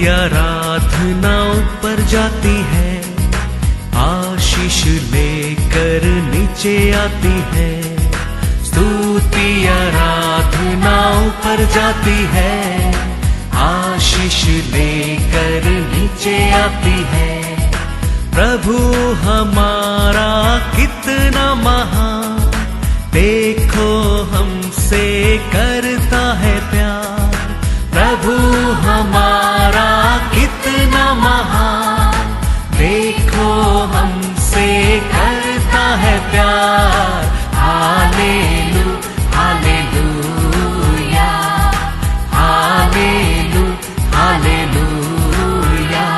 आराधना ऊपर जाती है, आशीष लेकर नीचे आती है। स्तुति आराधना ऊपर जाती है, आशीष लेकर नीचे आती है। प्रभु हमारा कितना महान, देखो हमसे करता है प्यार। प्रभु हमारा कितना महान, देखो हमसे करता है प्यार। हालेलू हालेलूया, हालेलू हालेलूया।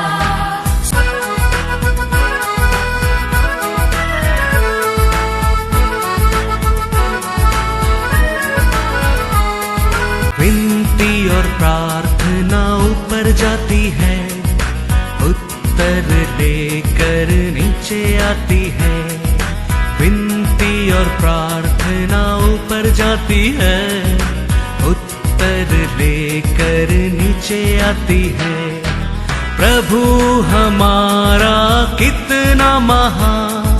विनती और प्रार्थना ऊपर जाती है, उत्तर लेकर नीचे आती है। विनती और प्रार्थना ऊपर जाती है, उत्तर लेकर नीचे आती है। प्रभु हमारा कितना महान,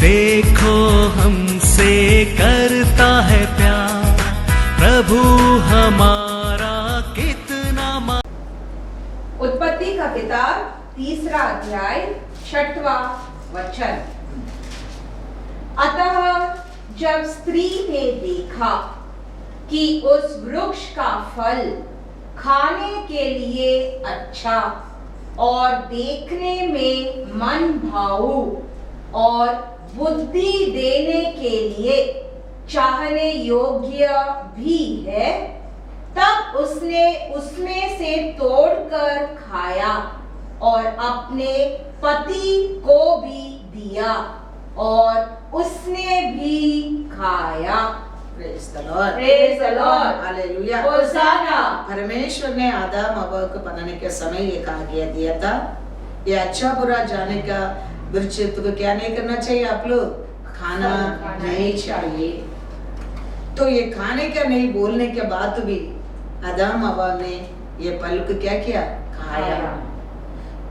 देखो हमसे करता है प्यार। प्रभु हमारा कितना उत्पत्ति का किताब 3 अध्याय 6वां वचन। अतः जब स्त्री ने देखा कि उस वृक्ष का फल खाने के लिए अच्छा और देखने में मन भाऊ और बुद्धि देने के लिए चाहने योग्य भी है, तब उसने उसमें से तोड़कर खाया और अपने पति को भी दिया और उसने भी खाया। Praise the Lord. Praise the Lord. Hallelujah. होशाना। परमेश्वर ने आदम हव्वा को बनाने के समय एक आज्ञा दिया था, ये अच्छा बुरा जाने का वृक्ष तो क्या नहीं करना चाहिए, आप लोग खाना नहीं चाहिए। तो ये खाने का नहीं बोलने के बाद भी आदम हव्वा ने ये फल को क्या किया, खाया।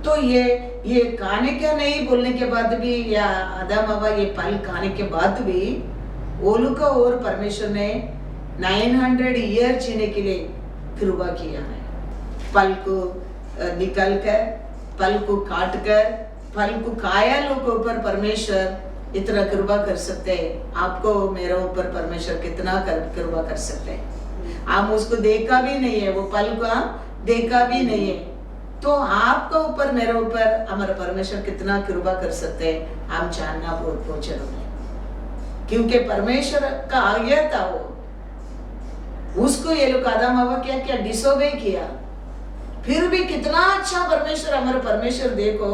तो ये खाने का नहीं बोलने के बाद भी या आदम हव्वा ये फल खाने के बाद भी ओलू का और परमेश्वर ने 900 ईयर जीने के लिए कृपा किया है। फल को निकल कर, फल को काट कर, फल को खाया लोग ऊपर परमेश्वर इतना कृपा कर सकते हैं। आपको मेरे ऊपर परमेश्वर कितना कृपा कर सकते हैं। हम उसको देखा भी नहीं है, वो फल को हम देखा भी नहीं है, तो आपके ऊपर मेरे ऊपर हमारा परमेश्वर कितना कृपा कर सकते हैं हम जानना बहुत जरूरी है। क्योंकि परमेश्वर का आज्ञा था वो, उसको ये लोग आदम हव्वा क्या किया, डिसोबे किया। फिर भी कितना अच्छा परमेश्वर, हमारे परमेश्वर देखो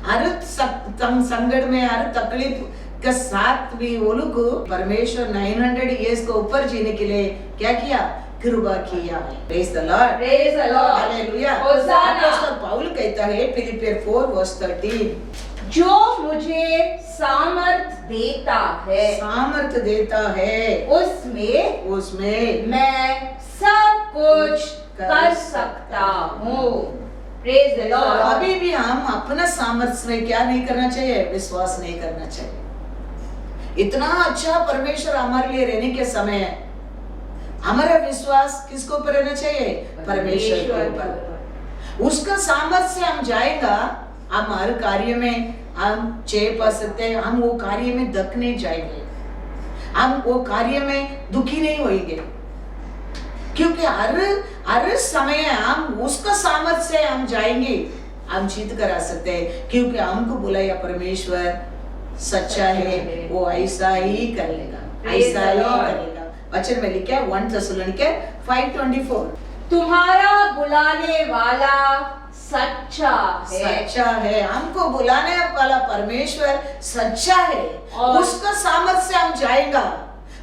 हर संकट में, हर तकलीफ के साथ भी वो लोग परमेश्वर 900 ईयर्स को ऊपर जीने के लिए क्या किया, कृपा किया है। Praise the Lord. Praise the Lord. Hallelujah. होशाना। अपोस्तल Paul कहता है फिलिपियर 4:13, जो मुझे सामर्थ देता है, सामर्थ देता है, उसमें मैं सब कुछ कर सकता हूँ। Praise the Lord. अभी भी हम अपना सामर्थ्य में क्या नहीं करना चाहिए, विश्वास नहीं करना चाहिए। इतना अच्छा परमेश्वर हमारे लिए रहने के समय हमारा विश्वास किसको ऊपर रहना चाहिए, परमेश्वर के ऊपर। उसका सामर्थ्य से हम जाएगा, हम हर कार्य में हम जय पा सकते हैं। हम वो कार्य में दक नहीं जाएंगे, हम वो कार्य में दुखी नहीं होंगे, क्योंकि हर समय हम उसका सामर्थ्य से हम जाएंगे, हम जीत करा सकते हैं। क्योंकि हमको बुलाया परमेश्वर सच्चा है, वो ऐसा ही करेगा, ऐसा ही करेगा। वचन में लिखा है 1 Thessalonians 5:24, तुम्हारा बुलाने वाला सच्चा है। सच्चा है, हमको बुलाने वाला परमेश्वर सच्चा है, उसका सामर्थ्य से हम जाएगा।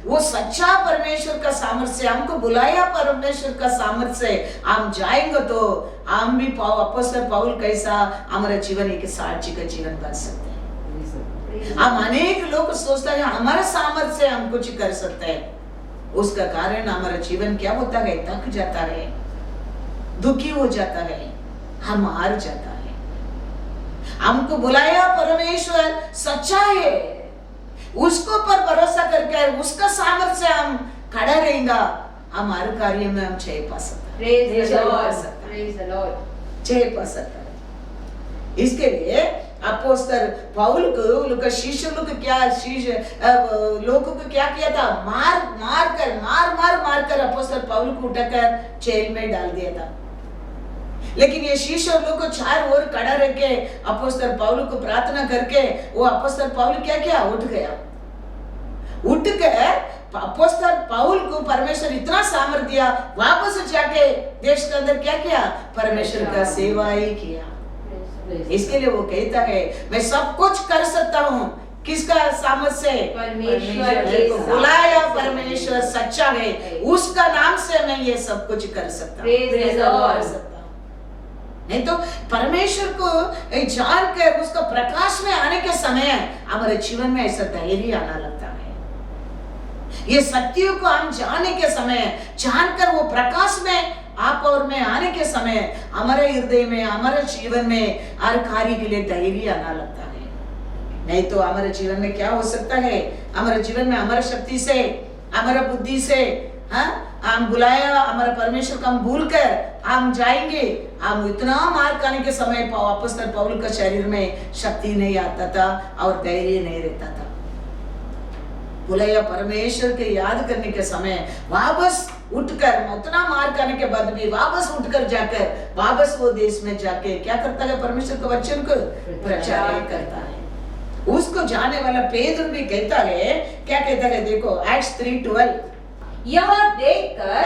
वो सच्चा परमेश्वर का सामर्थ्य से हमको बुलाया, परमेश्वर का सामर्थ्य से हम जाएंगे तो हम भी अपोस्तल पौल कैसा हमारा जीवन एक साक्षी का जीवन बन सकते हैं। हम अनेक लोग सोचते हैं हमारे सामर्थ्य से हम कुछ कर सकते हैं, उसका कारण हमारा जीवन क्या होता है, थक जाता है, दुखी हो जाता है। हम हार जाता है। हमको बुलाया परमेश्वर सच्चा है, उसको पर भरोसा करके उसका सामर्थ्य से हम खड़ा रहेंगे, हम हर कार्य में हम जय पा सकते हैं। Praise the जय पा Lord. सकते हैं। Praise the Lord. जय पा सकता है। इसके लिए अपोस्तल पौल को लोग शिष्य लोग क्या लोगों को क्या किया था, मार कर अपोस्तल पौल को उठाकर जेल में डाल दिया था। लेकिन ये शिष्य लोग को चार ओर खड़ा रख के अपोस्तल पौल को प्रार्थना करके वो अपोस्तल पौल क्या किया, उठ गया। उठकर अपोस्तल पौल को परमेश्वर इतना सामर्थ्य दिया, वापस जाके देश के अंदर क्या किया, परमेश्वर का सेवा ही किया। इसके लिए वो कहता है मैं सब कुछ कर सकता हूँ, किसका सामर्थ्य से, परमेश्वर के के बुलाया सामर्थ्य से। परमेश्वर सच्चा है, उसका नाम से मैं ये सब कुछ कर सकता हूँ। Praise the Lord. नहीं तो परमेश्वर को जानकर उसका प्रकाश में आने के समय हमारे जीवन में ऐसा धैर्य आना लगता है। ये सत्यों को हम जानने के समय, जानकर वो प्रकाश में आप और मैं आने के समय हमारे हृदय में, हमारे जीवन में हर कार्य के लिए धैर्य आना लगता है। नहीं तो हमारे जीवन में क्या हो सकता है, हमारे जीवन में हमारे शक्ति से, हमारा बुद्धि से हम बुलाया हमारा परमेश्वर को हम भूल कर हम जाएंगे, हम इतना मार खाने के समय अपोस्तल पौल का शरीर में शक्ति नहीं आता था और धैर्य नहीं रहता था। बुलाया परमेश्वर के याद करने के समय वापस उठकर, उतना मार खाने के बाद भी वापस उठकर जाकर वापस वो देश में जाके क्या करता है, परमेश्वर के वचन को प्रचार करता है। उसको जाने वाला पेदर भी कहता है, क्या कहता है, देखो एक्ट्स 3:12। यह देखकर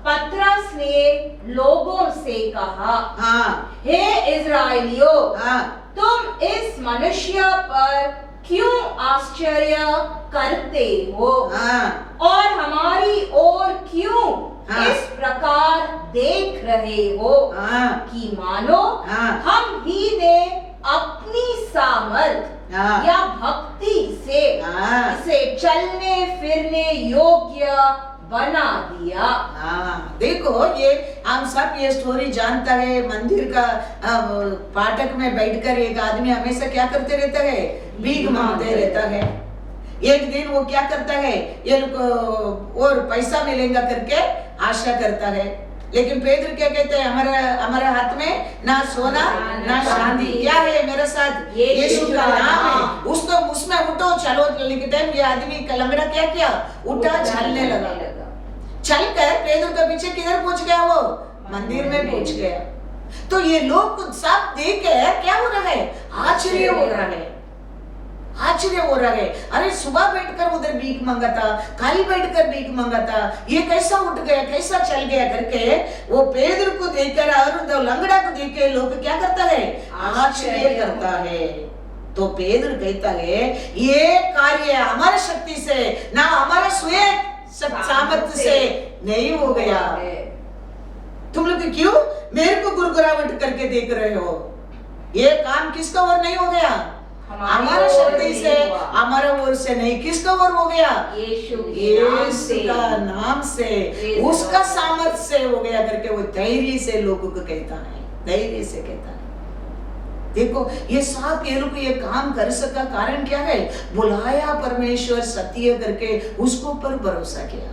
पतरस ने लोगों से कहा, हे इज़राइलियों, तुम इस मनुष्य पर क्यों आश्चर्य करते हो और हमारी ओर क्यों इस प्रकार देख रहे हो कि मानो हम ही ने अपनी सामर्थ या भक्ति से इसे चलने फिरने योग्य बना दिया। देखो ये हम सब ये स्टोरी जानता है। मंदिर का फाटक में बैठकर एक आदमी हमेशा क्या करते रहता है, भीख मांगते रहता है। एक दिन वो क्या करता है, ये लोग और पैसा मिलेगा करके आशा करता है। लेकिन पेदर क्या कहते हैं, हमारे हाथ में ना सोना ना चांदी, क्या है मेरे साथ यीशु का नाम है, उसको उसमें उठो चलो। लेकिन टाइम ये आदमी का लंगड़ा क्या किया, उठा, चलने लगा। चलकर पेदर के पीछे किधर पहुंच गया, वो मंदिर में पहुंच गया। तो ये लोग सब देख के क्या हो रहा है, आश्चर्य हो रहा है, आश्चर्य हो रहा है। अरे सुबह बैठकर उधर भीख मांगा था, कल बैठकर भीख मांगा था, ये कैसा उठ गया, कैसा चल गया करके वो पेदर को देखकर और लंगड़ा को देख के लोग क्या करता है, आश्चर्य करता है। तो पेदर कहता है ये कार्य हमारी शक्ति से ना हमारा स्वयं सामर्थ्य से नहीं हो गया। तुम लोग क्यों मेरे को गुरगुरावट करके देख रहे हो, ये काम किसका ओर नहीं हो गया, हमारा शक्ति से, हमारा ओर से नहीं, किसका ओर हो गया, यीशु का नाम से, उसका सामर्थ्य से हो गया करके वो धैर्य से लोगों को कहता है, धैर्य से कहता है। देखो ये सब ये लोग ये काम कर सका कारण क्या है, बुलाया परमेश्वर सत्य करके उसको पर भरोसा किया।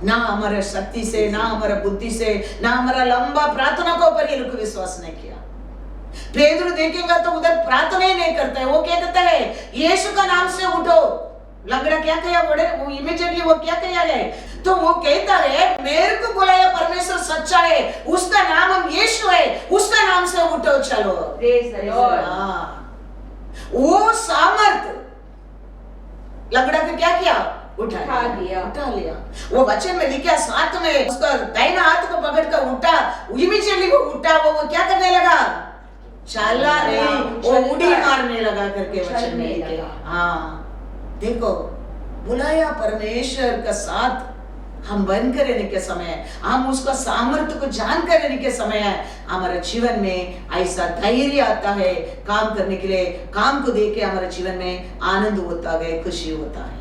ना हमारे शक्ति से, ना हमारा बुद्धि से, ना हमारा लंबा प्रार्थना को पर ये लोग विश्वास नहीं किया। पेदर देखेगा तो उधर प्रार्थना ही नहीं करता है, वो क्या कहता है, यीशु का नाम से उठो। लंगड़ा क्या कहा, वो इमीडिएटली वो क्या कहा है, तो वो कहता है मेरे को बुलाया परमेश्वर सच्चा है, उसका नाम हम यीशु है, उसका नाम से उठो चलो। Praise the Lord. वो सामर्थ लंगड़ा को क्या किया, उठा लिया। वो वचन में लिखा 7 में उसका दाहिना हाथ को पकड़कर उठा, इमीडिएटली वो उठा, वो क्या करने लगा, चला नहीं, वो उड़ी मारने लगा करके वचन में लिखा। हाँ देखो बुलाया परमेश्वर का साथ हम बनकर रहने के समय, हम उसका सामर्थ्य को जानकर रहने के समय हमारे जीवन में ऐसा धैर्य आता है काम करने के लिए, काम को देख के हमारे जीवन में आनंद होता है, खुशी होता है।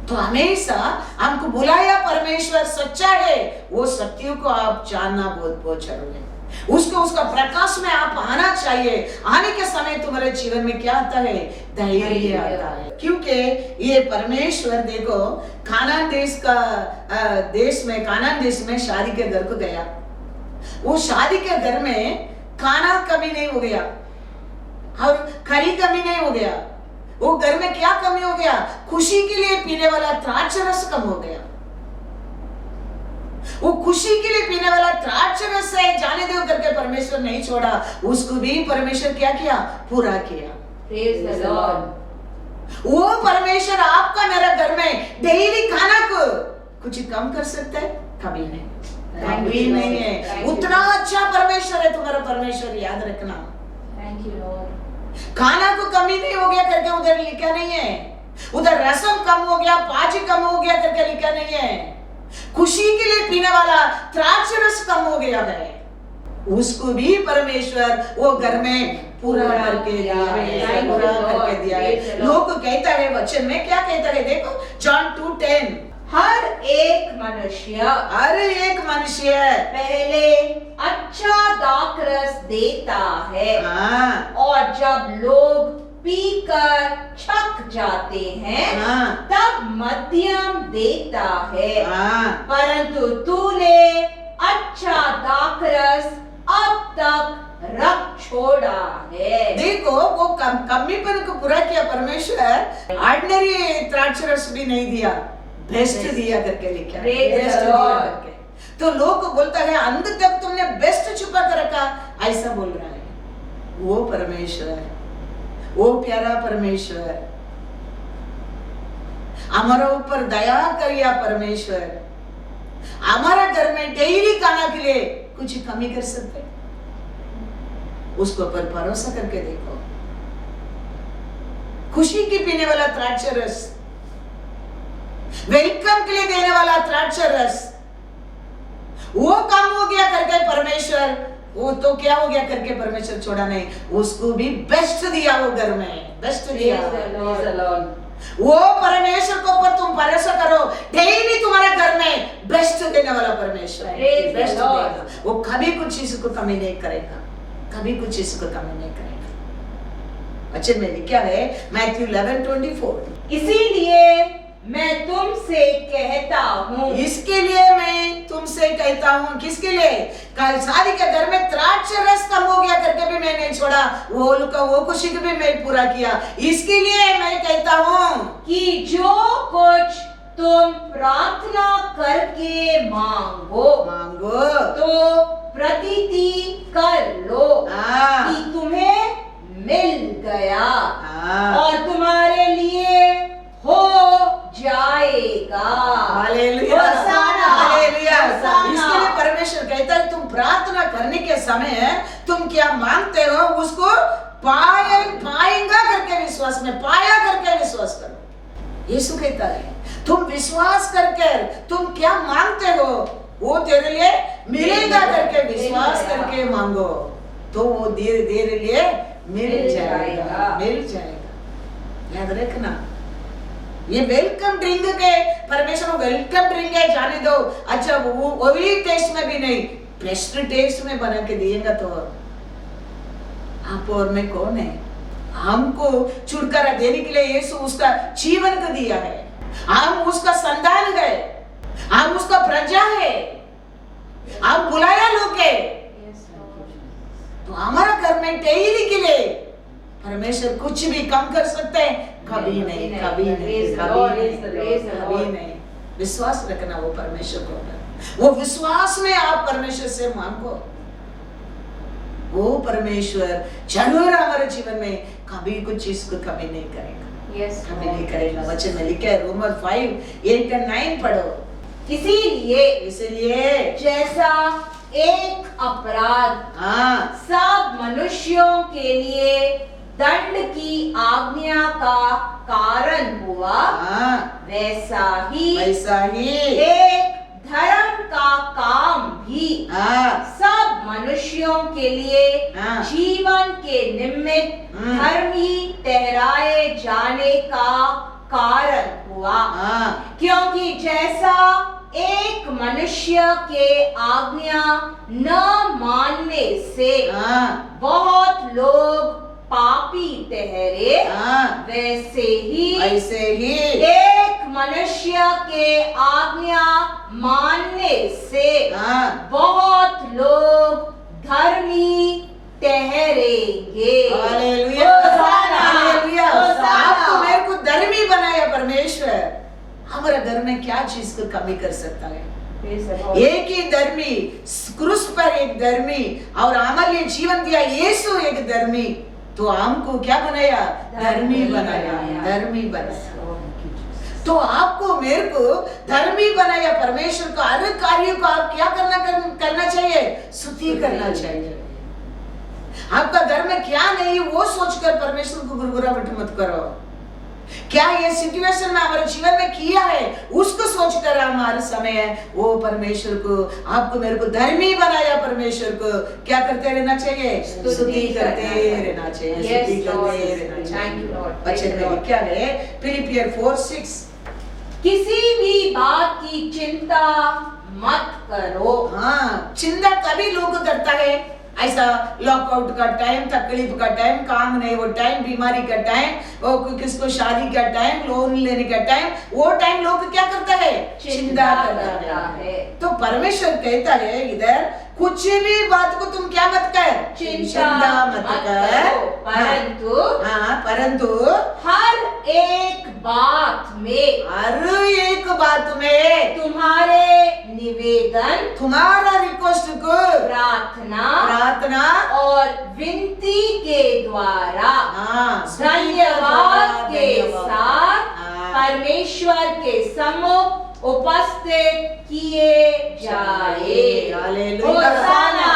तो हमेशा हमको बुलाया परमेश्वर सच्चा है, वो सत्यों को आप जानना बहुत बहुत जरूरी है। उसको उसका प्रकाश में आप आना चाहिए। आने के समय तुम्हारे जीवन में क्या आता है? धैर्य आता है। क्योंकि ये परमेश्वर देखो कानान देश में शादी के घर को गया। वो शादी के घर में खाना कमी नहीं हो गया और खरी कमी नहीं हो गया। वो घर में क्या कमी हो गया? खुशी के लिए पीने वाला द्राक्ष रस कम हो गया। वो खुशी के लिए पीने वाला द्राक्ष रस है, जाने दो करके परमेश्वर नहीं छोड़ा, उसको भी परमेश्वर क्या किया? पूरा किया। Praise the Lord. वो परमेश्वर आपका मेरा घर में डेली खाना को कुछ कम कर सकता है? कभी नहीं, कभी नहीं है। उतना अच्छा परमेश्वर है तुम्हारा परमेश्वर, याद रखना। Thank you, Lord. खाना को कमी नहीं हो गया करके उधर लिखा नहीं है, उधर रसम कम हो गया, पाजी कम हो गया करके लिखा नहीं है। खुशी के लिए पीने वाला द्राक्ष रस कम हो गया है, उसको भी परमेश्वर वो घर में पूरा करके दिया है, पूरा करके दिया है। लोग कहता है वचन में क्या कहता है? देखो जॉन 2:10, हर एक मनुष्य पहले अच्छा दाखरस देता है और जब लोग पीकर छक जाते हैं तब मध्यम देता है, परंतु तूने अच्छा दाखरस अब तक रख छोड़ा है। देखो वो कमीपन को पूरा किया परमेश्वर। ऑर्डिनरी द्राक्ष रस भी नहीं दिया, बेस्ट दिया करके लिखा, बेस्ट दिया करके। तो लोग बोलता है अंत तक तुमने बेस्ट छुपा कर रखा, ऐसा बोल रहा है। वो परमेश्वर, वो प्यारा परमेश्वर, हमारा ऊपर दया करिया परमेश्वर, हमारा घर में डेली खाना के लिए कुछ कमी कर सकते? उसको पर भरोसा करके देखो। खुशी की पीने वाला द्राक्ष रस, वेलकम के लिए देने वाला द्राक्ष रस, वो कम हो गया करके परमेश्वर, वो तो क्या हो गया करके परमेश्वर छोड़ा नहीं, उसको भी बेस्ट दिया। वो घर में बेस्ट दिया। वो परमेश्वर को ऊपर तुम भरोसा करो, डेली तुम्हारे घर में बेस्ट देने वाला परमेश्वर बेस्ट देगा। वो कभी कुछ चीज को कमी नहीं करेगा, कभी कुछ चीज को कमी नहीं करेगा। वचन में लिखा है मैथ्यू 11:24, इसीलिए मैं तुमसे कहता हूँ, इसके लिए मैं तुमसे कहता हूँ। किसके लिए? कल शादी के घर में द्राक्ष रस कम हो गया करके भी मैं नहीं छोड़ा, वो खुशी को भी मैं पूरा किया। इसके लिए मैं कहता हूँ कि जो कुछ तुम प्रार्थना करके मांगो तो प्रतीति कर लो कि तुम्हें मिल गया और तुम्हारे लिए हो जाएगा। Hallelujah, hallelujah. इसके लिए परमेश्वर कहता है तुम प्रार्थना करने के समय तुम क्या मांगते हो उसको पाएगा करके विश्वास में, पाया करके विश्वास करो। यीशु कहता है तुम विश्वास करके तुम क्या मांगते हो वो तेरे लिए मिलेगा करके विश्वास करके मांगो, तो वो धीरे धीरे लिए मिल जाएगा, मिल जाएगा। याद रखना, ये वेलकम ड्रिंक के परमेश्वर वेलकम ड्रिंक है, जाने दो। अच्छा वो वही टेस्ट में भी नहीं, बेस्ट टेस्ट में बना के दिएगा तो आप और मैं कौन है? हमको छुटकारा देने के लिए यीशु उसका जीवन को दिया है। हम उसका संतान है, हम उसका प्रजा है, हम बुलाया लोग है। तो हमारा घर में डेली के लिए परमेश्वर कुछ भी कम कर सकते हैं? कभी नहीं, कभी नहीं, कभी नहीं। विश्वास रखना वो परमेश्वर को, वो विश्वास में आप परमेश्वर से मांगो, वो परमेश्वर जरूर हमारे जीवन में कभी कुछ चीज को कमी नहीं करेगा। कभी नहीं करेगा। वचन में लिखा है रोमर 5:8-9 पढ़ो। इसीलिए जैसा एक अपराध सब मनुष्यों के लिए दंड की आज्ञा का कारण हुआ, वैसा ही एक धर्म का काम भी सब मनुष्यों के लिए जीवन के निमित्त धर्मी ठहराए जाने का कारण हुआ, क्योंकि जैसा एक मनुष्य के आज्ञा न मानने से बहुत लोग पापी ठहरे, वैसे ही एक मनुष्य के आज्ञा मानने से बहुत लोग धर्मी ठहरेंगे। Hallelujah, hallelujah. आपको मेरे को धर्मी बनाया परमेश्वर। हमारे घर में क्या चीज को कमी कर सकता है? एक ही धर्मी, क्रूस पर एक धर्मी और हमारे लिए जीवन दिया यीशु एक धर्मी, तो हमको क्या बनाया? धर्मी बनाया, धर्मी बनाया। तो आपको मेरे को धर्मी बनाया परमेश्वर को। हर कार्य को आप क्या करना चाहिए? स्तुति करना चाहिए। आपका घर में क्या नहीं वो सोचकर परमेश्वर को गुरगुराहट मत करो। क्या ये सिचुएशन में हमारे जीवन में किया है उसको सोचकर हमारे समय वो परमेश्वर को, आपको मेरे को धर्मी बनाया परमेश्वर को क्या करते रहना चाहिए? स्तुति करते रहना चाहिए, स्तुति करते रहना चाहिए। वचन में क्या है? फिलिपियर 4:6, किसी भी बात की चिंता मत करो। हाँ, चिंता कभी लोग करता है, ऐसा लॉकआउट का टाइम, तकलीफ का टाइम, काम नहीं वो टाइम, बीमारी का टाइम, वो किसको शादी का टाइम, लोन लेने का टाइम, वो टाइम लोग क्या करता है? चिंता करता है। तो परमेश्वर कहता है इधर, कुछ भी बात को तुम क्या मत कर? चिंता मत कर, परंतु हर एक बात में तुम्हारे निवेदन, तुम्हारा रिक्वेस्ट को प्रार्थना और विनती के द्वारा धन्यवाद के साथ परमेश्वर के सम्मुख उपस्थित किए जाए।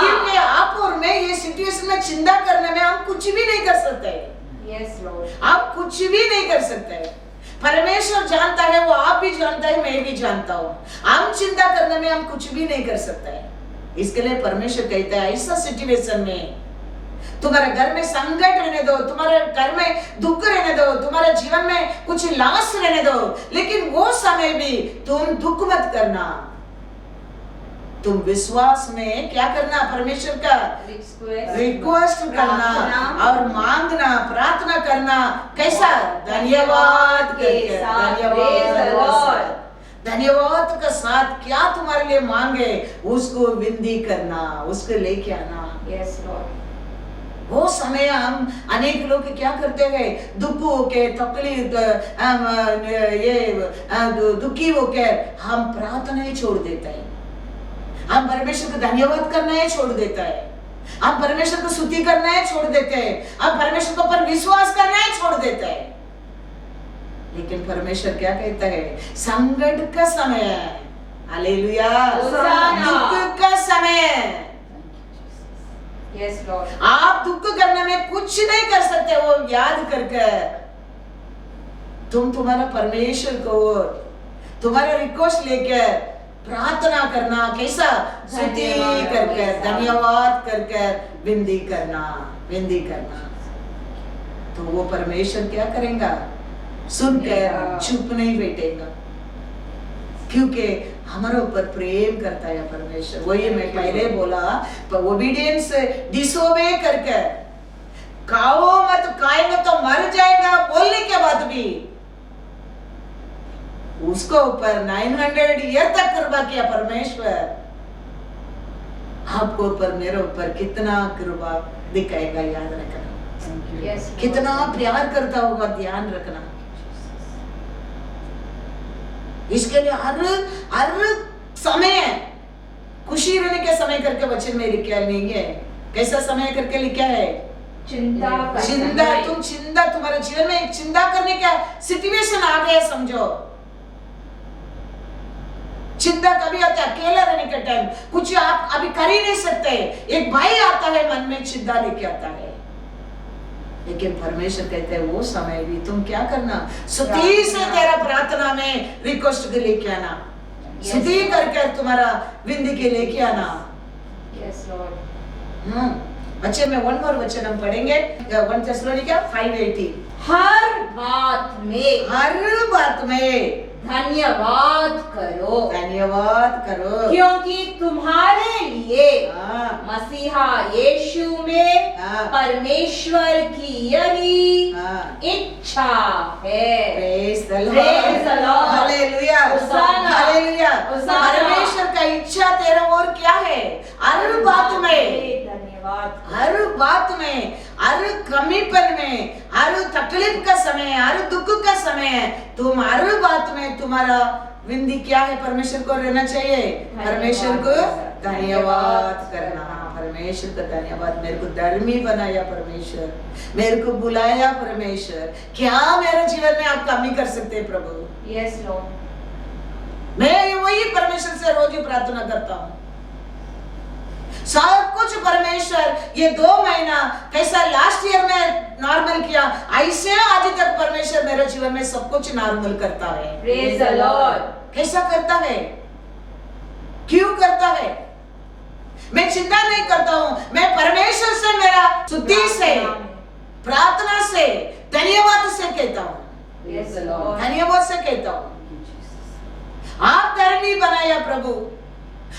क्योंकि आप और मैं ये सिचुएशन में चिंता करने में हम कुछ भी नहीं कर सकते। आप कुछ भी नहीं कर सकते। परमेश्वर जानता है, वो आप भी जानता है, मैं भी जानता हूँ। हम चिंता करने में हम कुछ भी नहीं कर सकते। इसके लिए परमेश्वर कहता है ऐसा सिचुएशन में तुम्हारे घर में संकट रहने दो, तुम्हारे घर में दुख रहने दो, तुम्हारे जीवन में कुछ लॉस रहने दो, लेकिन वो समय भी तुम दुख मत करना। तुम विश्वास में क्या करना? परमेश्वर का रिक्वेस्ट करना और मांगना, प्रार्थना करना। कैसा? धन्यवाद के साथ, धन्यवाद के साथ क्या तुम्हारे लिए मांगे उसको विनती करना, उसको लेके आना। वो समय हम अनेक लोग क्या करते हैं? दुख होके, तकलीफ, ये दुखी होकर हम प्रार्थना ही छोड़ देते हैं। हम परमेश्वर को धन्यवाद करना ही छोड़ देता है। हम परमेश्वर को स्तुति करना ही छोड़ देते हैं। हम परमेश्वर के ऊपर विश्वास करना ही छोड़ देते हैं। लेकिन परमेश्वर क्या कहता है? संकट का समय है, हालेलुया, दुख का समय है। आप दुख करने में कुछ नहीं कर सकते। वो याद करके तुम तुम्हारा परमेश्वर को तुम्हारा रिक्वेस्ट लेकर प्रार्थना करना। कैसा? स्तुति करके, धन्यवाद करके विनती करना, विनती करना। तो वो परमेश्वर क्या करेगा? सुनकर चुप नहीं बैठेगा, क्योंकि हमारे ऊपर प्रेम करता है परमेश्वर। वही मैं पहले बोला, पर ओबीडियंस, डिसोबे करके खाओ मत, खाएंगे तो मर जाएगा बोलने के बाद भी उसको ऊपर 900 ईयर तक कृपा किया परमेश्वर। आपको ऊपर, मेरे ऊपर कितना कृपा दिखाएगा, याद रखना। कितना प्यार करता होगा, ध्यान रखना। इसके लिए हर समय खुशी रहने के समय करके वचन में लिखा नहीं है। कैसा समय करके लिखा है? चिंता। तुम चिंता, तुम्हारे जीवन में एक चिंता करने का सिचुएशन आ गया समझो। चिंता कभी आता है अकेला रहने के टाइम, कुछ आप अभी कर ही नहीं सकते। एक भाई आता है मन में चिंता लेके आता है, लेकिन परमेश्वर कहते हैं वो समय भी तुम क्या करना? स्तुति से तेरा प्रार्थना में रिक्वेस्ट के लेके आना, स्तुति करके तुम्हारा विनती के लेके आना। बच्चे में वन और वचन हम पढ़ेंगे 1 थेसलोनिका 5:18। हर बात में धन्यवाद करो, धन्यवाद करो, क्योंकि तुम्हारे लिए मसीहा यीशु में हाँ। परमेश्वर की यही हाँ। इच्छा है। Praise the Lord. Praise the Lord. Hallelujah. Hosanna. Hallelujah. Hosanna. परमेश्वर का इच्छा तेरा और क्या है? हर बात में, धन्यवाद। हर बात में, हर कमीपन में, हर तकलीफ का समय, हर दुख का समय, तुम हर बात में तुम्हारा विनती क्या है? परमेश्वर को रहना चाहिए, परमेश्वर को धन्यवाद करना। परमेश्वर का धन्यवाद, मेरे को धर्मी बनाया परमेश्वर, मेरे को बुलाया परमेश्वर, क्या मेरे जीवन में आप कमी कर सकते हैं प्रभु? Yes Lord. मैं वही परमेश्वर से रोज ही प्रार्थना करता हूँ, सब कुछ परमेश्वर ये 2 महीना कैसा लास्ट ईयर में नॉर्मल किया, ऐसे आज तक परमेश्वर मेरे जीवन में सब कुछ नॉर्मल करता है। Praise the Lord. कैसा करता है? क्यों करता है? मैं चिंता नहीं करता हूँ, मैं परमेश्वर से मेरा स्तुति से, प्रार्थना से, धन्यवाद से कहता हूँ। Yes Lord. धन्यवाद से कहता हूँ। आप धर्मी बनाया प्रभु,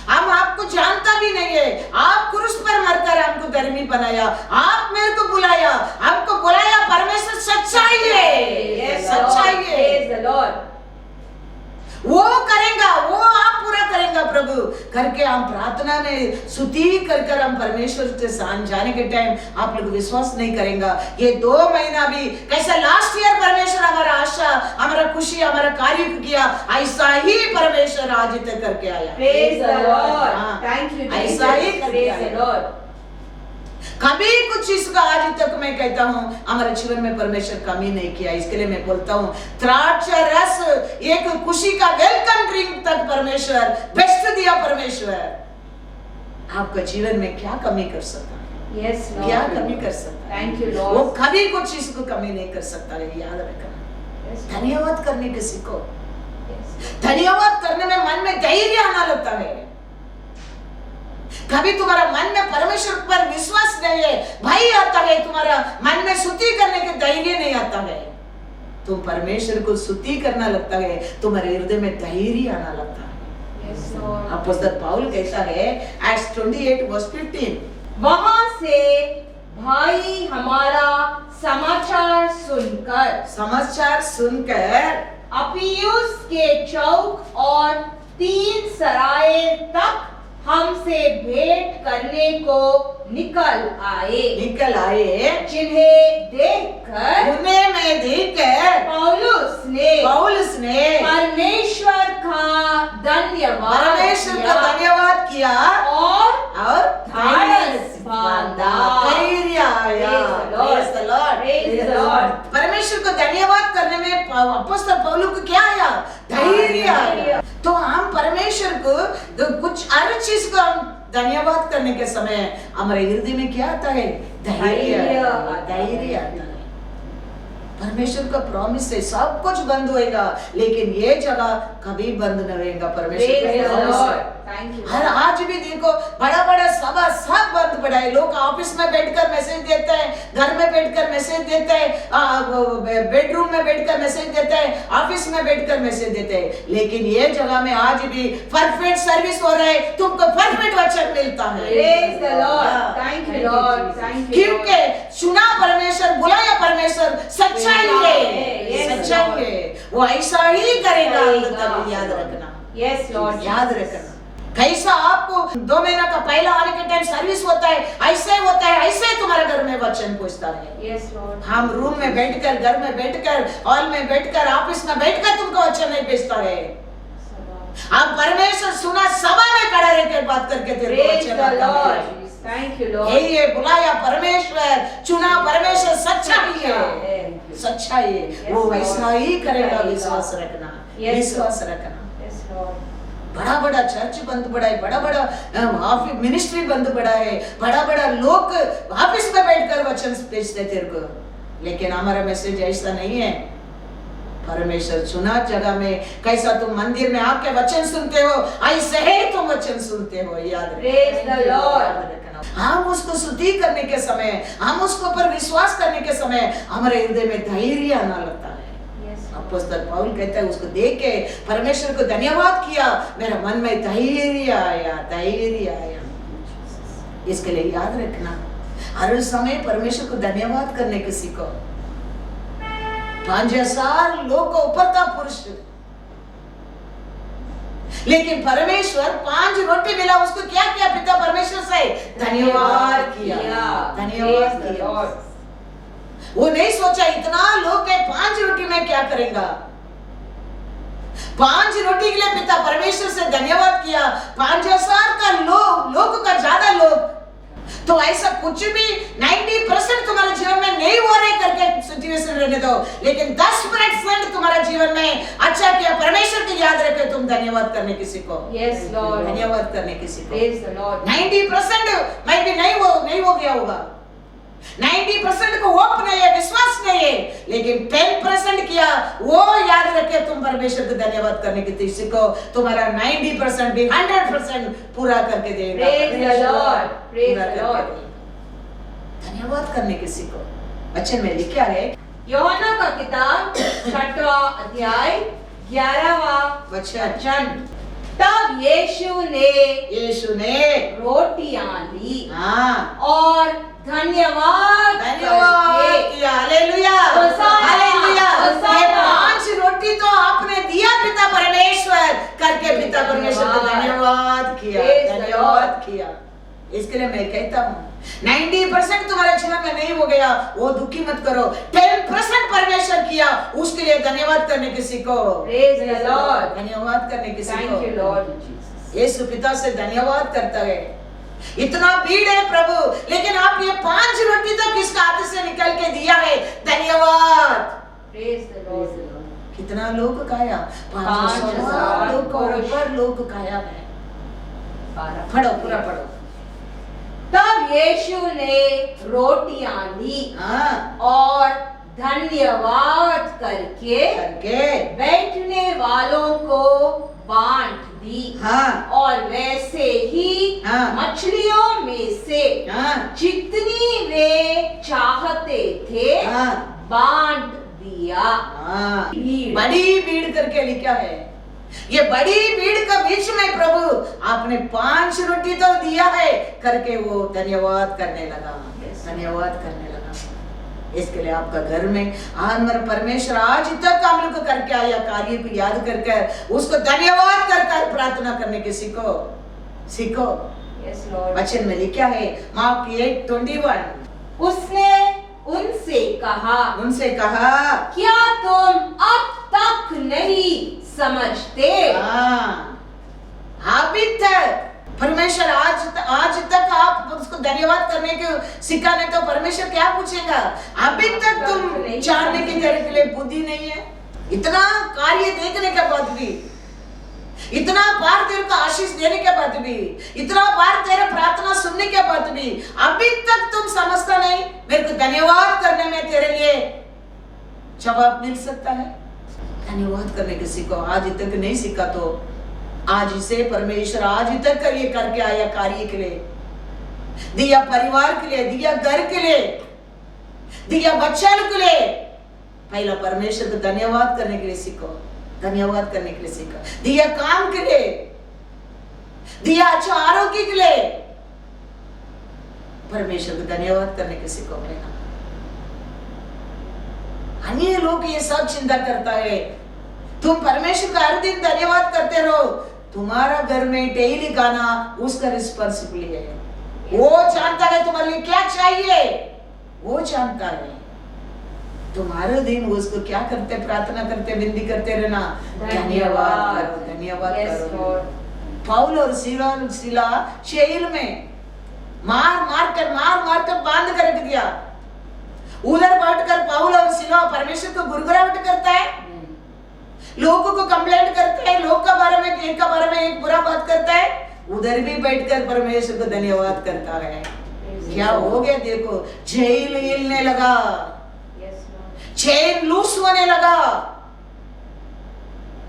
हम आपको जानता भी नहीं है, आप क्रूस पर मरकर हमको धर्मी बनाया, आप मेरे को बुलाया, हमको बुलाया, परमेश्वर सच्चाई है, सच्चाई है। Praise the Lord. वो करेगा, वो आप पूरा करेगा प्रभु करके हम प्रार्थना में स्तुति कर हम परमेश्वर के साथ जाने के टाइम आप लोग विश्वास नहीं करेंगे, ये 2 महीना भी कैसा लास्ट ईयर परमेश्वर हमारा आशा, हमारा खुशी, हमारा कार्य किया, ऐसा ही परमेश्वर आज तक करके आया। Praise the Lord. Thank you Jesus. ऐसा ही करके प्रेज द लॉर्ड। कभी कुछ इसका आज तक मैं कहता हूँ हमारे जीवन में परमेश्वर कमी नहीं किया, इसके लिए मैं बोलता हूँ द्राक्षा रस एक खुशी का वेलकम ड्रिंक तक परमेश्वर बेस्ट दिया। परमेश्वर आपका जीवन में क्या कमी कर सकता है? Yes Lord. क्या कमी कर सकता है? Thank you Lord. वो कभी कुछ इसको कमी नहीं कर सकता है, याद रखना। धन्यवाद करने के सीखो, धन्यवाद करने में मन में धैर्य आना लगता है। कभी तुम्हारा मन में परमेश्वर पर विश्वास नहीं है, भय आता है, तुम्हारा मन में स्तुति करने के धैर्य नहीं आता है, तुम परमेश्वर को स्तुति करना लगता है, तुम्हारे हृदय में धैर्य आना लगता है। Yes Lord. अपोस्तल पौल कहता है एक्ट्स 28:15, वहां से भाई हमारा समाचार सुनकर अपियुस के चौक और 3 सराय तक हमसे भेंट करने को निकल आए, जिन्हें देखकर पौलुस ने परमेश्वर का धन्यवाद किया और धाड़स बांधा। परमेश्वर को धन्यवाद करने में अपोस्तल पौलुस को क्या आया? धैर्य आया। तो हम परमेश्वर को कुछ हर चीज को हम धन्यवाद करने के समय हमारे हृदय में क्या आता है? धैर्य आता है। परमेश्वर का प्रॉमिस है सब कुछ बंद होएगा, लेकिन ये जगह कभी बंद न रहेगा। परमेश्वर का प्रॉमिस है। हर आज भी देखो बड़ा बड़ा सभा सब बंद पड़ा है, लोग ऑफिस में बैठकर मैसेज देते हैं, घर में बैठकर मैसेज देते हैं, बेडरूम में बैठकर मैसेज देते हैं, ऑफिस में बैठकर मैसेज देते हैं, लेकिन ये जगह में आज भी परफेक्ट सर्विस हो रहा है, तुमको परफेक्ट वचन मिलता है। Praise the Lord. Thank you Lord. Thank you. क्योंकि सुना परमेश्वर, बुलाया परमेश्वर, सच्चाई है, सच्चाई है, वो ऐसा ही करेगा। याद रखना। Yes Lord. याद रखना। कैसा आपको 2 महीना का पहला आने के टाइम सर्विस होता है, ऐसे होता है, ऐसे तुम्हारे घर में वचन पहुंचता है। Yes Lord. हम रूम में बैठकर, घर में बैठकर, हॉल में बैठकर, ऑफिस में बैठकर तुमको वचन नहीं भेजता है, हम परमेश्वर सुना सभा में खड़ा रहकर बात करके तेरे को वचन आता है। Thank you Lord. यही है बुलाया परमेश्वर, चुना परमेश्वर, सच्चाई है, सच्चाई है, वो वैसा ही करेगा। विश्वास रखना, विश्वास रखना। Yes Lord. बड़ा बड़ा चर्च बंद पड़ा है, बड़ा बड़ा मिनिस्ट्री बंद पड़ा है, बड़ा बड़ा लोग ऑफिस में बैठकर वचन भेजते तेरे को, लेकिन हमारा मैसेज ऐसा नहीं है। परमेश्वर चुना जगह में कैसा तुम मंदिर में आके वचन सुनते हो, ऐसे ही तुम वचन सुनते हो। याद रखना। हम उसको स्तुति करने के समय, हम उसको पर विश्वास करने के समय हमारे हृदय में धैर्य आना लगता है। अपोस्तल पौल कहता है उसको देख के परमेश्वर को धन्यवाद किया, मेरे मन में धैर्य आया, धैर्य आया। इसके लिए याद रखना, हर समय परमेश्वर को धन्यवाद करने के सीखो। 5000 लोग को ऊपर था पुरुष, लेकिन परमेश्वर 5 रोटी मिला, उसको क्या किया? पिता परमेश्वर से धन्यवाद किया, धन्यवाद किया। वो नहीं सोचा इतना लोग है 5 रोटी में क्या करेगा। 5 रोटी के लिए पिता परमेश्वर से धन्यवाद किया। 5000 का लोग का ज्यादा लोग, तो ऐसा कुछ भी 90% तुम्हारे जीवन में नहीं हो रहे करके सिचुएशन रहने दो, लेकिन 10% तुम्हारे जीवन में अच्छा किया परमेश्वर की याद रखे, तुम धन्यवाद करने की सीखो। Yes, Lord. धन्यवाद करने की सीखो। Praise the Lord. 90% में भी नहीं हो गया होगा, 90% को होप नहीं है, विश्वास नहीं है, लेकिन 10% किया, वो याद रखे तुम परमेश्वर को धन्यवाद करने की सीखो। तुम्हारा 90% भी 100% पूरा करके देगा। Praise the Lord. Praise the Lord. धन्यवाद करने की सीखो। वचन में लिखा है, यूहन्ना का किताब 6वां अध्याय 11वां वचन। तब यीशु ने रोटियां ली, हाँ, और धन्यवाद किया। Hallelujah, hallelujah. ये 5 रोटी तो आपने दिया पिता परमेश्वर करके, पिता परमेश्वर को धन्यवाद किया, धन्यवाद किया। इसके लिए मैं कहता हूँ 90% तुम्हारे जीवन में नहीं हो गया, वो दुखी मत करो। 10% परमेश्वर किया, उसके लिए धन्यवाद करने की सीखो। Praise the Lord. धन्यवाद करने की सीखो। Thank you Lord Jesus. यीशु पिता से धन्यवाद करता है। इतना भीड़ है प्रभु, लेकिन आप ये 5 रोटी तो किसका हाथ से निकल के दिया है, धन्यवाद। Praise the Lord. कितना लोग खाया? 5,000 लोग को ऊपर लोग खाया है। पढ़ो, पूरा पढ़ो। तब यीशु ने रोटियां ली, हाँ, और धन्यवाद करके बैठने वालों को बांट दी, हाँ, और वैसे ही हाँ, मछलियों में से हाँ, जितनी वे चाहते थे, हाँ, बांट दिया। हाँ। बड़ी भीड़ करके लिखा है, ये बड़ी भीड़ के बीच में प्रभु आपने 5 रोटी तो दिया है करके वो धन्यवाद करने लगा, धन्यवाद करने लगा। इसके लिए आपका घर में हमारा परमेश्वर आज तक हम लोग करके आया कार्य को याद करके उसको धन्यवाद करके प्रार्थना करने की सीखो, सीखो। Yes, Lord. वचन में लिखा है मार्क 8:21, उसने उनसे कहा, क्या तुम अब तक नहीं समझते? अभी तक परमेश्वर आज तक आप उसको धन्यवाद करने के सिखाने, तो परमेश्वर क्या पूछेगा? अभी तक तुम जानने के लिए बुद्धि नहीं है? इतना कार्य देखने के बाद भी, इतना बार तेरे को आशीष देने के बाद भी, इतना बार तेरे प्रार्थना सुनने के बाद भी अभी तक तुम समझता नहीं मेरे को धन्यवाद करने में तेरे लिए जवाब मिल सकता है? धन्यवाद करने के सीखो। आज तक नहीं सीखा तो आज से परमेश्वर आज तक ये करके आया कार्य के लिए, दिया परिवार के लिए, दिया घर के लिए, दिया बच्चों के लिए। पहला परमेश्वर को धन्यवाद करने के लिए सीखो, धन्यवाद करने के लिए सीखो। दिया काम के लिए, दिया अच्छा आरोग्य के लिए, परमेश्वर को धन्यवाद करने के सीखो। अन्य लोग ये सब चिंता करता है, तुम परमेश्वर का हर दिन धन्यवाद करते रहो, तुम्हारा घर में डेली गाना उसका रिस्पॉन्सिबिलिटी है। वो जानता है तुम्हारे लिए क्या चाहिए, वो जानता है। तुम्हारे दिन उसको क्या करते, प्रार्थना करते, विनती करते रहना, धन्यवाद करो, धन्यवाद करो। पौल और सीला जेल में मार कर बांध कर रख दिया। उधर बैठकर पौल और सीला परमेश्वर को गुरगुराहट करता है, लोगों को कंप्लेंट करता है, लोग का बारे में एक बुरा बात करता है, उधर भी बैठकर परमेश्वर को धन्यवाद करता है। क्या हो गया देखो, जेल हिलने लगा, चैन लूज होने लगा।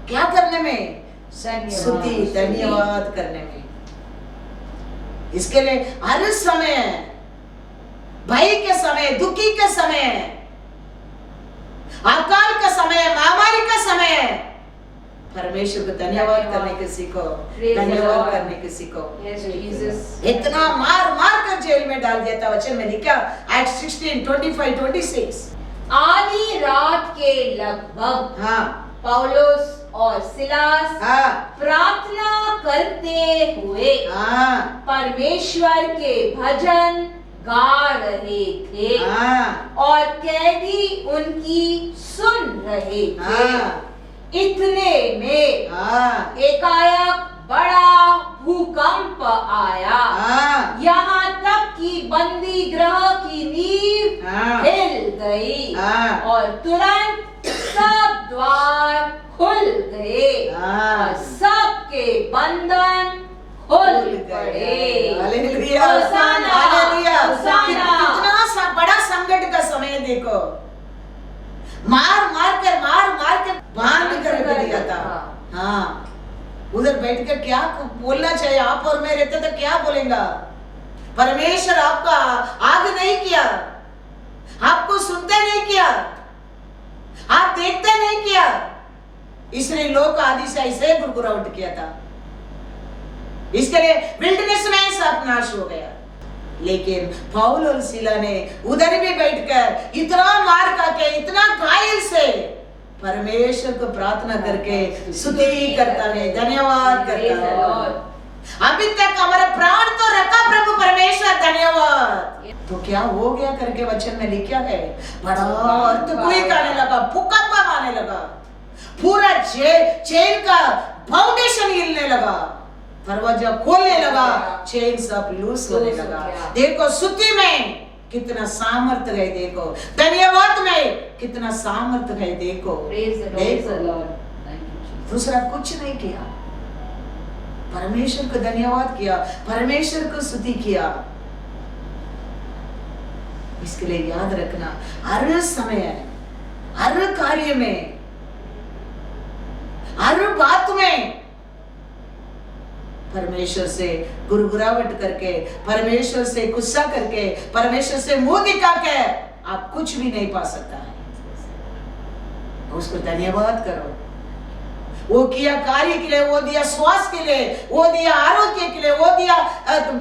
क्या करने में? स्तुति, धन्यवाद करने में। इसके लिए हर समय, भय के समय, दुखी के समय, अकाल का समय, महामारी का समय, परमेश्वर को धन्यवाद करने के सीखो, धन्यवाद करने के सीखो। Yes, Jesus. इतना मार के जेल में डाल दिया था। वचन में लिखा एक्ट 16:25-26। आधी रात के लगभग हाँ पौलुस और सिलास हाँ प्रार्थना करते हुए हाँ परमेश्वर के भजन गा रहे थे हाँ और कैदी उनकी सुन रहे थे। हाँ इतने में हाँ एकाएक बड़ा भूकंप आया, हाँ यहाँ तक कि बंदी गृह की नींव हाँ हिल गई हाँ और तुरंत सब द्वार खुल गए हाँ। और सबके बंधन खुल गए। Hallelujah hosanna, hallelujah. होसाना। कितना बड़ा संकट का समय देखो, मार कर बांध कर रख दिया था। हाँ उधर बैठकर क्या बोलना चाहिए, आप और मैं रहते तो क्या बोलेगा। परमेश्वर आपका आग नहीं किया, आपको सुनते नहीं किया, आप देखते नहीं किया, इसलिए लोग आदि से ऐसे गुरगुराहट किया था, इसके लिए विल्डरनेस में सब नाश हो गया। लेकिन पौल और सीला ने उधर भी बैठकर इतना मार करके इतना घायल से परमेश्वर को प्रार्थना करके स्तुति करता है, धन्यवाद करता है। अभी तक हमारा प्राण तो रखा प्रभु परमेश्वर, धन्यवाद। तो क्या हो गया करके वचन में लिखा है, बड़ा अर्थक्वेक आने लगा, भूकंप आने लगा, पूरा चेन का फाउंडेशन हिलने लगा, दरवाजा खोलने लगा, चेन सब लूज होने लगा। देखो स्तुति में कितना सामर्थ्य है, देखो धन्यवाद में कितना सामर्थ्य है, देखो दूसरा कुछ नहीं किया, परमेश्वर को धन्यवाद किया, परमेश्वर को स्तुति किया। इसके लिए याद रखना, हर समय हर कार्य में हर बात में परमेश्वर से गुरगुराहट करके, परमेश्वर से गुस्सा करके, परमेश्वर से मुंह दिखा के आप कुछ भी नहीं पा सकता है। उसको धन्यवाद करो, वो किया कार्य के लिए, वो दिया श्वास के लिए, वो दिया आरोग्य के लिए, वो दिया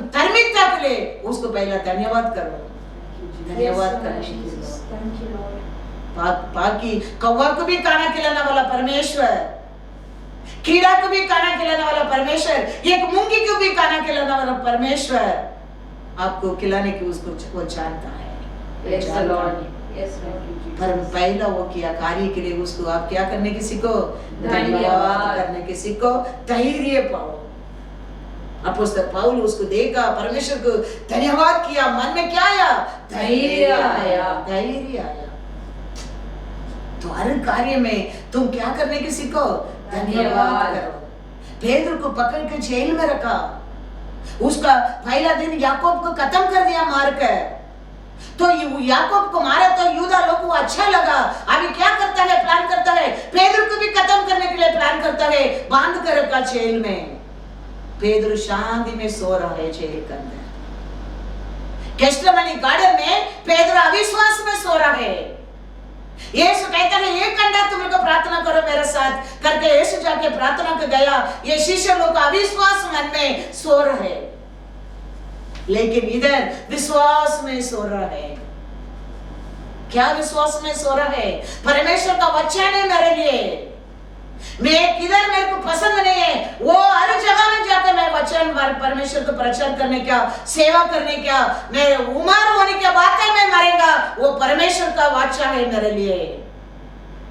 धार्मिकता के लिए, उसको पहला धन्यवाद करो, धन्यवाद करो। बाकी कौवा को भी खाना खिलाने वाला परमेश्वर, कीड़ा को भी खाना खिलाने वाला परमेश्वर, एक मूंगी को भी खाना खिलाने वाला परमेश्वर आपको खिलाने की उसको वो जानता है। पर पहला वो किया कार्य के लिए, उसको आप क्या करने की सीखो, धन्यवाद करने की सीखो, धैर्य पाओ। अपोस्तल पौल उसको देखा, परमेश्वर को धन्यवाद किया, मन में क्या आया, धैर्य आया, धैर्य आया। तो हर कार्य में तुम क्या करने की सीखो, धन्यवाद करो। पेदर को पकड़ के जेल में रखा, उसका पहला दिन याकूब को खत्म कर दिया मार कर, तो याकूब को मारा तो यूदा लोग को अच्छा लगा, अभी क्या करता है, प्लान करता है, पेदर को भी खत्म करने के लिए प्लान करता है, बांध कर रखा जेल में। पेदर शांति में सो रहा है जेल के अंदर, गेस्टमनी गार्डन में पेदर अविश्वास में सो रहा है। यीशु कहता है एक घंटा तुम लोग प्रार्थना करो मेरे साथ करके, यीशु जाके प्रार्थना कर गया, ये शिष्य लोग अविश्वास मन में सो रहे, लेकिन इधर विश्वास में सो रहा है। क्या विश्वास में सो रहा है, परमेश्वर का वचन है मेरे लिए, मैं किधर मेरे को पसंद नहीं है, वो हर जगह में जाकर मैं वचन परमेश्वर को प्रचार करने का, सेवा करने का, मैं उम्र होने के बाद मैं मरेगा, वो परमेश्वर का वाचा है मेरे लिए।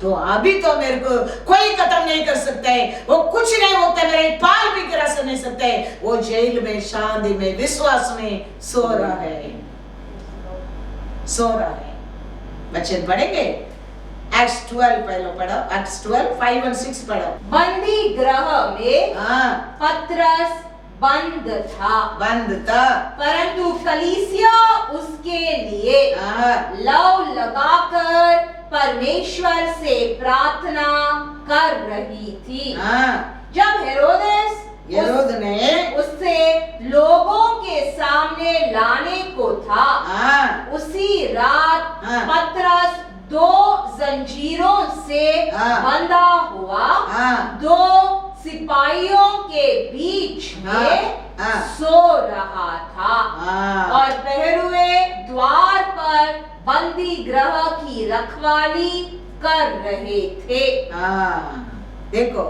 तो अभी तो मेरे को कोई खत्म नहीं कर सकता है, वो कुछ नहीं होता, मेरे पाल भी गिरा से नहीं सकते, वो जेल में शांति में विश्वास में सो रहा है, सो रहा है। बच्चे पढ़ेंगे एक्ट्स 12 पहले पढ़ो, एक्ट्स 12 5 और 6 पढ़ो। बंदी गृह में पत्रस बंद था, परंतु कलीसिया उसके लिए लव लगाकर परमेश्वर से प्रार्थना कर रही थी। जब हेरोद ने उसे लोगों के सामने लाने को था, उसी रात पत्रस 2 जंजीरों से बंधा हुआ 2 सिपाहियों के बीच में सो रहा था, और और पहरुए द्वार पर बंदी गृह की रखवाली कर रहे थे। देखो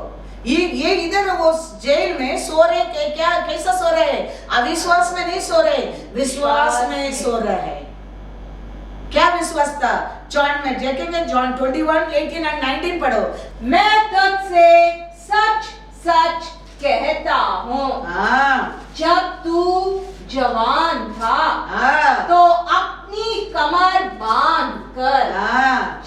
ये इधर वो जेल में सो रहे के क्या कैसा सो रहे हैं? अविश्वास में नहीं सो रहे, विश्वास में सो रहे हैं। क्या विश्वास था? जॉन में देखेंगे, जॉन 21:18 और 19 पढ़ो। मैं तुझसे सच सच कहता हूँ, जब तू जवान था तो अपनी कमर बांध कर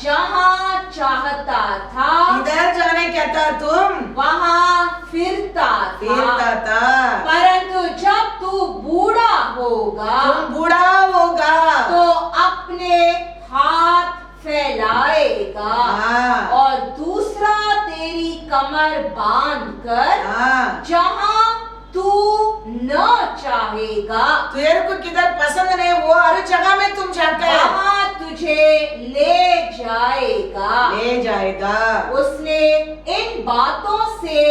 जहाँ चाहता था इधर जाने क्या था तुम? वहाँ फिरता था। परंतु जब तू बूढ़ा होगा, तुम बूढ़ा होगा तो अपने हाथ फैलाएगा और दूसरा तेरी कमर बांध कर जहाँ तू न चाहेगा, तेरे को किधर पसंद नहीं वो हर जगह में तुम जाकर वहाँ तुझे ले जाएगा। उसने इन बातों से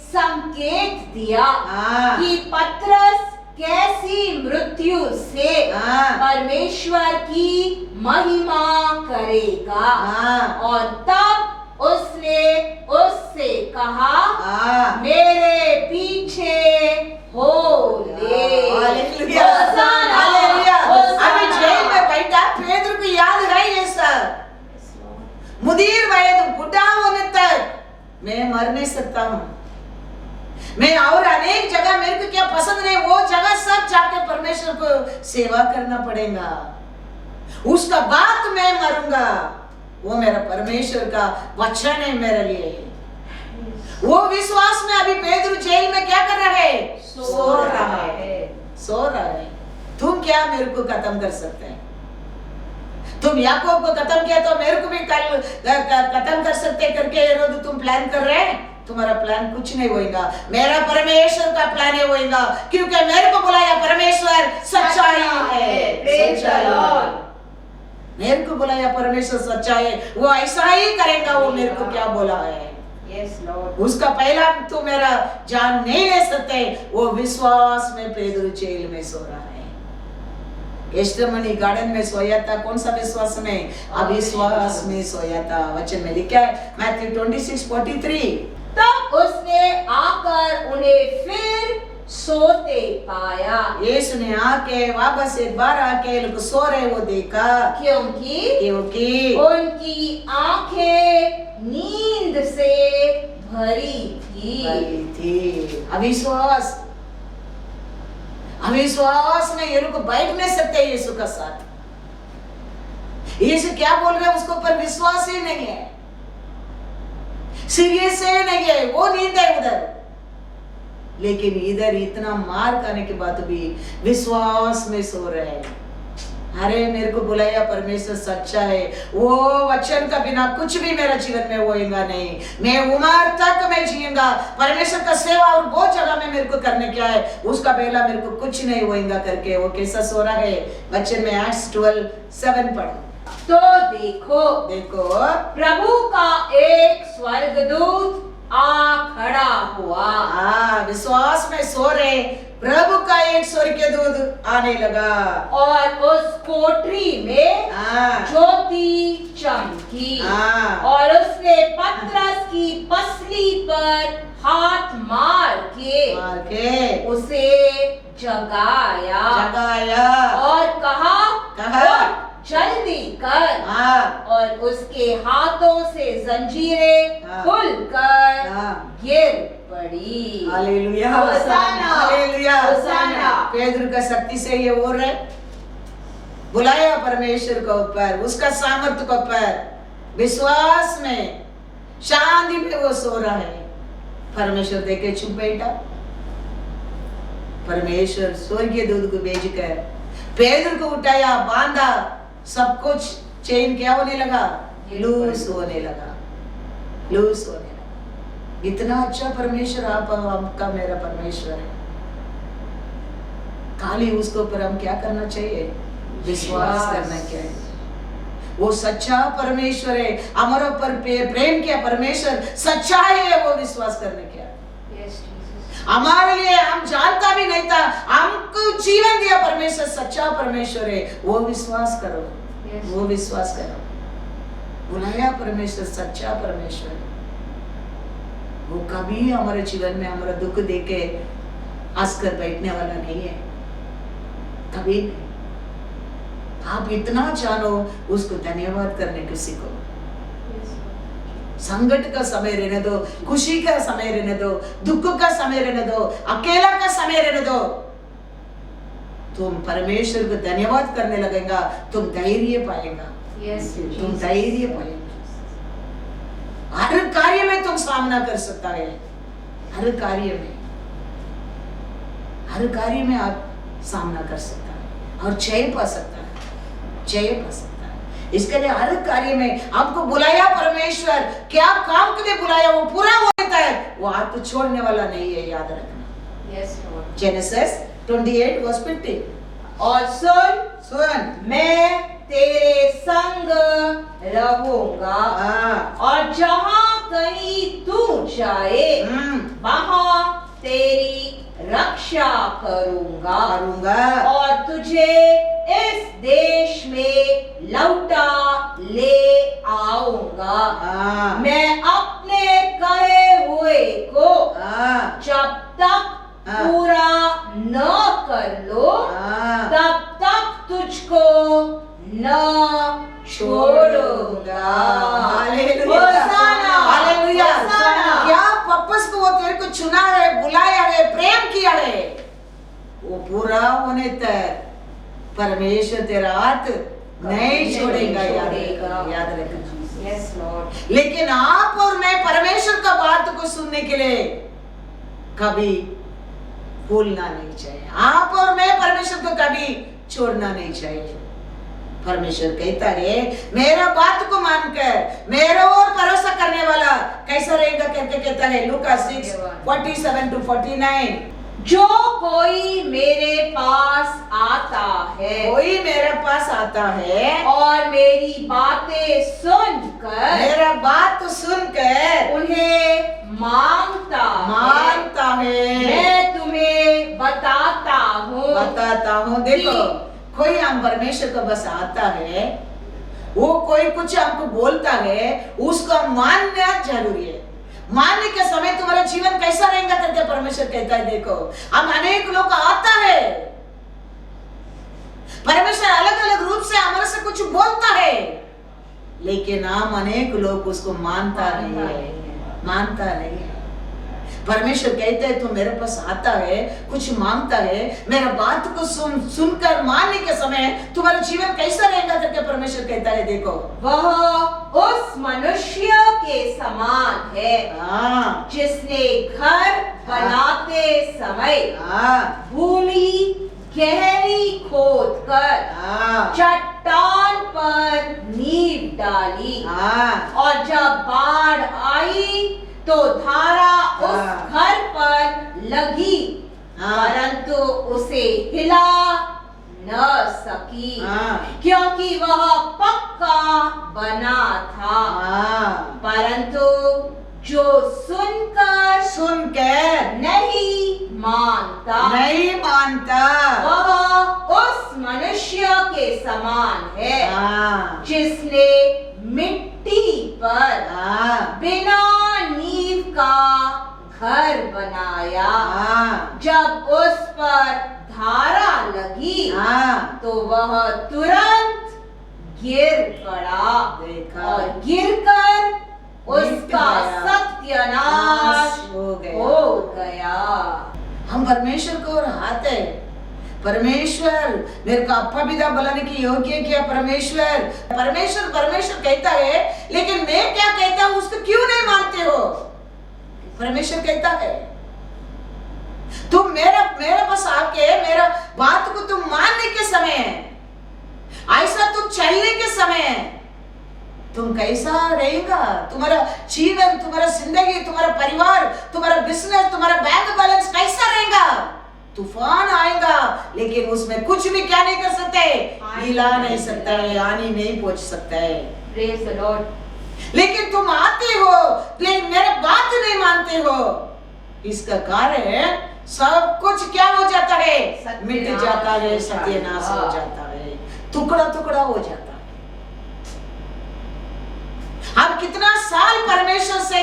संकेत दिया कि पतरस कैसी मृत्यु से परमेश्वर की महिमा करेगा। और तब उसने उससे कहा, मेरे पीछे हो ले। अभी जेल में बैठा पेदर को याद रही है सर, मुदीर वयद बुढ़ा होने तक मैं मर नहीं सकता हूँ। मैं और अनेक जगह मेरे को क्या पसंद नहीं वो जगह सब जाके परमेश्वर को सेवा करना पड़ेगा, उसका बाद मैं मरूंगा। वो मेरा परमेश्वर का वचन है मेरे लिए। वो विश्वास में अभी पेदरू जेल में क्या कर रहा है? सो रहा है। तुम क्या मेरे को खत्म कर सकते हैं? तुम याकूब को खत्म किया तो मेरे को भी कल खत्म कर सकते करके हेरोद तुम प्लान कर रहे हैं। तुम्हारा प्लान कुछ नहीं होएगा, मेरा परमेश्वर का प्लान ही होएगा, क्योंकि मेरे को बुलाया परमेश्वर सच्चाई है। मेरे को बुलाया परमेश्वर सच्चाई है, वो ऐसा ही करेगा। वो मेरे को क्या बोला है उसका पहला तो मेरा जान नहीं ले सकते। वो विश्वास में पेदरू जेल में सो रहा है, गेस्टमनी गार्डन में सोया था। कौन सा विश्वास में? अविश्वास में सोया था। वचन में लिखा है मैथ्यू 26:43। तब उसने आकर उन्हें फिर सोते पाया। यीशु ने आके वापस एक बार आके लोग सो रहे वो देखा, क्योंकि उनकी आंखें नींद से भरी थी। अविश्वास में ये लोग बैठ नहीं सकते यीशु का साथ। यीशु क्या बोल रहे हैं उसके ऊपर विश्वास ही नहीं है, सीरियस ही नहीं है, वो नींद है उधर। लेकिन इधर इतना मार खाने के बाद भी विश्वास में सो रहे हैं। अरे मेरे को बुलाया परमेश्वर सच्चा है, वो वचन का बिना कुछ भी मेरा जीवन में होएगा नहीं। मैं उम्र तक मैं जिएगा परमेश्वर का सेवा और बहुत जगह में मेरे को करने क्या है उसका पहला मेरे को कुछ नहीं होएगा करके वो कैसा सो रहा है। वचन में Acts 12:7 पढ़ो। तो देखो प्रभु का एक स्वर्गदूत आ खड़ा हुआ। विश्वास में सो रहे, प्रभु का एक स्वर्गदूत आने लगा और उस कोठरी में ज्योति चमकी और उसने पतरस की पसली पर हाथ मार के उसे जगाया और कहा जल्दी कर। और उसके हाथों से जंजीरें खुलकर गिर पड़ी। Hallelujah, hallelujah. पेदरू का शक्ति से ये हो रहे, बुलाया परमेश्वर को ऊपर, उसका सामर्थ्य को ऊपर, विश्वास में शांति में वो सो रहा है। परमेश्वर देखे चुप बैठा। परमेश्वर स्वर्गीय दूत को भेजकर पेदरू को उठाया, बांधा, सब कुछ चेन क्या होने लगा? लूज होने लगा। इतना अच्छा परमेश्वर आपका मेरा परमेश्वर है। खाली उसके ऊपर हम क्या करना चाहिए? विश्वास करना चाहिए। वो सच्चा परमेश्वर है, हमारे ऊपर प्रेम किया परमेश्वर सच्चा है, वो विश्वास करने क्या। हमारे लिए हम जानता भी नहीं था, हमको जीवन दिया परमेश्वर सच्चा परमेश्वर है, वो विश्वास करो। वो विश्वास करो, बुलाया परमेश्वर सच्चा परमेश्वर, वो कभी हमारे जीवन में हमारा दुख देके हंसकर बैठने वाला नहीं है, कभी नहीं। आप इतना जानो, उसको धन्यवाद करने को सीखो। संकट का समय रहने दो, खुशी का समय रहने दो, दुख का समय रहने दो, अकेला का समय रहने दो, तुम परमेश्वर को धन्यवाद करने लगेगा, तुम धैर्य पाएगा। तुम धैर्य पाएगा, हर कार्य में तुम सामना कर सकता है, हर कार्य में आप सामना कर सकता है और जय पा सकता है, जय पा सकता है। इसके लिए हर कार्य में आपको बुलाया परमेश्वर, क्या काम के लिए बुलाया वो पूरा होता है, वो हाथ तो छोड़ने वाला नहीं है, याद रखना। जेनेसिस 28:15। और सुन, मैं तेरे संग रहूंगा और जहां कहीं तू जाए वहां तेरी रक्षा करूंगा और तुझे इस देश में लौटा ले आऊंगा। मैं अपने कहे हुए को जब तक पूरा न कर लो तब तक तुझको न छोड़ूंगा। हालेलुया। क्या पर्पस को वो तेरे को चुना है, बुलाया है, प्रेम किया है, वो पूरा होने तक परमेश्वर तेरा हाथ नहीं छोड़ेगा, याद रखना। लेकिन आप और मैं परमेश्वर का बात को सुनने के लिए कभी भूलना नहीं चाहिए, आप और मैं परमेश्वर को कभी छोड़ना नहीं चाहिए। परमेश्वर कहता है मेरा बात को मानकर मेरे और भरोसा करने वाला कैसा रहेगा करके कहता है लूका 6:47-49। जो कोई मेरे पास आता है और मेरी बातें सुनकर उन्हें मांगता है, मैं तुम्हें बताता हूँ। देखो, कोई हम परमेश्वर को बस आता है, वो कोई कुछ हमको बोलता है, उसको मानना जरूरी है। मानने के समय तुम्हारा जीवन कैसा रहेगा करके परमेश्वर कहता है। देखो, हम अनेक लोग आता है, परमेश्वर अलग अलग रूप से हमारे से कुछ बोलता है, लेकिन हम अनेक लोग उसको मानता नहीं है। परमेश्वर कहते हैं तू मेरे पास आता है, कुछ मांगता है, मेरा बात को सुनकर मानने के समय तुम्हारा जीवन कैसा रहेगा करके परमेश्वर कहता है। देखो, वह उस मनुष्य के समान है जिसने घर बनाते समय भूमि गहरी खोदकर चट्टान पर नींव डाली और जब बाढ़ आई तो धारा उस घर पर लगी परंतु उसे हिला न सकी क्योंकि वह पक्का बना था। परंतु जो सुनकर नहीं मानता वह उस मनुष्य के समान है जिसने मिट्टी पर बिना नींव का घर बनाया। जब उस पर धारा लगी तो वह तुरंत गिर पड़ा और गिरकर उसका सत्यानाश हो गया। हम परमेश्वर को और हाथ है, परमेश्वर मेरे को अपा पिता बुलाने की योग्य किया। परमेश्वर कहता है, लेकिन मैं क्या कहता हूँ उसको क्यों नहीं मानते हो? परमेश्वर कहता है तुम मेरे पास आके मेरा बात को तुम मानने के समय, ऐसा तुम चलने के समय तुम कैसा रहेगा? तुम्हारा जीवन, तुम्हारा जिंदगी, तुम्हारा परिवार, तुम्हारा बिजनेस, तुम्हारा बैंक बैलेंस कैसा रहेगा? तूफान आएगा लेकिन उसमें कुछ भी क्या नहीं कर सकते, हिला नहीं सकता है, हानि नहीं पहुंच सकता है। Praise the Lord। लेकिन तुम आते हो, मेरे बात नहीं मानते हो, इसका कारण सब कुछ क्या हो जाता है, मिट जाता है, सत्यानाश हो जाता है, टुकड़ा टुकड़ा हो जाता है। अब कितना साल परमेश्वर से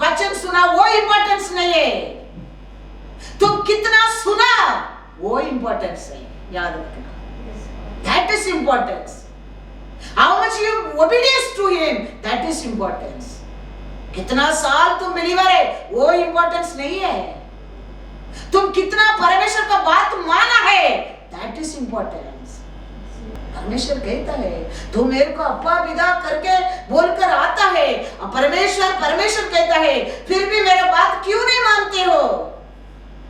वचन सुना वो इंपॉर्टेंस नहीं है, तुम कितना सुना वो इंपॉर्टेंस है, याद रखना। That is importance. How much you obedience to him, that is importance. कितना साल तुम बिलीवर है वो इंपॉर्टेंस नहीं है, तुम कितना परमेश्वर का बात माना है, that is importance. परमेश्वर कहता है तू मेरे को अप्पा पिता करके बोलकर आता है, परमेश्वर कहता है फिर भी मेरा बात क्यों नहीं मानते हो।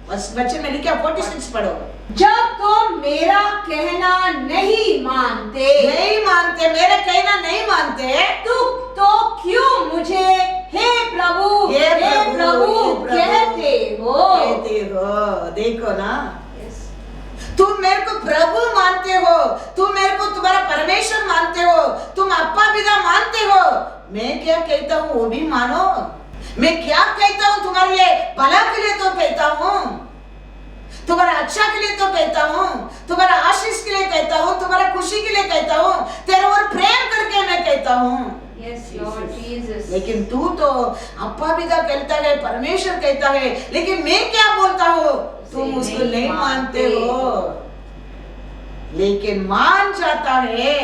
बस बच्चे में लिखा 46 पढ़ो। जब तुम मेरा कहना नहीं मानते मेरा कहना नहीं मानते तो क्यों मुझे हे प्रभु कहते हो। देखो ना, तुम मेरे को प्रभु मानते हो, तुम मेरे को तुम्हारा परमेश्वर मानते हो, तुम अप्पा पिता मानते हो, मैं क्या कहता हूँ वो भी मानो। मैं क्या कहता हूँ तुम्हारे लिए भला के लिए तो कहता हूँ, तुम्हारा अच्छा के लिए तो कहता हूँ, तुम्हारा आशीष के लिए कहता हूँ, तुम्हारा खुशी के लिए कहता हूँ, तेरे और प्रेम करके मैं कहता हूँ। लेकिन तू तो अप्पा पिता कहता है, परमेश्वर कहता है, लेकिन मैं क्या बोलता हूँ, तुम उसको नहीं मानते हो। लेकिन मान जाता है,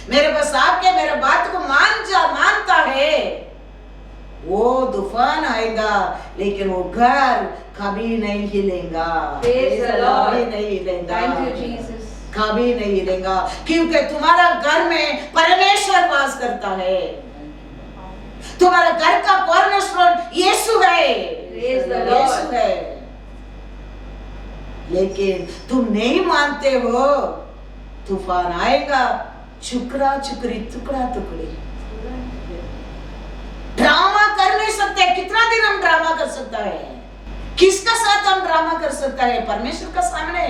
मेरे पास आके मेरे बात को मानता है, वो तूफान आएगा लेकिन वो घर कभी नहीं हिलेगा, कभी नहीं हिलेगा, कभी नहीं हिलेगा, क्योंकि तुम्हारा घर में परमेश्वर वास करता है, तुम्हारा घर का कॉर्नरस्टोन यीशु है। लेकिन तुम नहीं मानते हो, तूफान आएगा, चुकड़ा चुकड़ी टुकड़ा टुकड़ी। ड्रामा कर नहीं सकते, कितना दिन हम ड्रामा कर सकता है, किसका साथ हम ड्रामा कर सकता है, परमेश्वर का सामने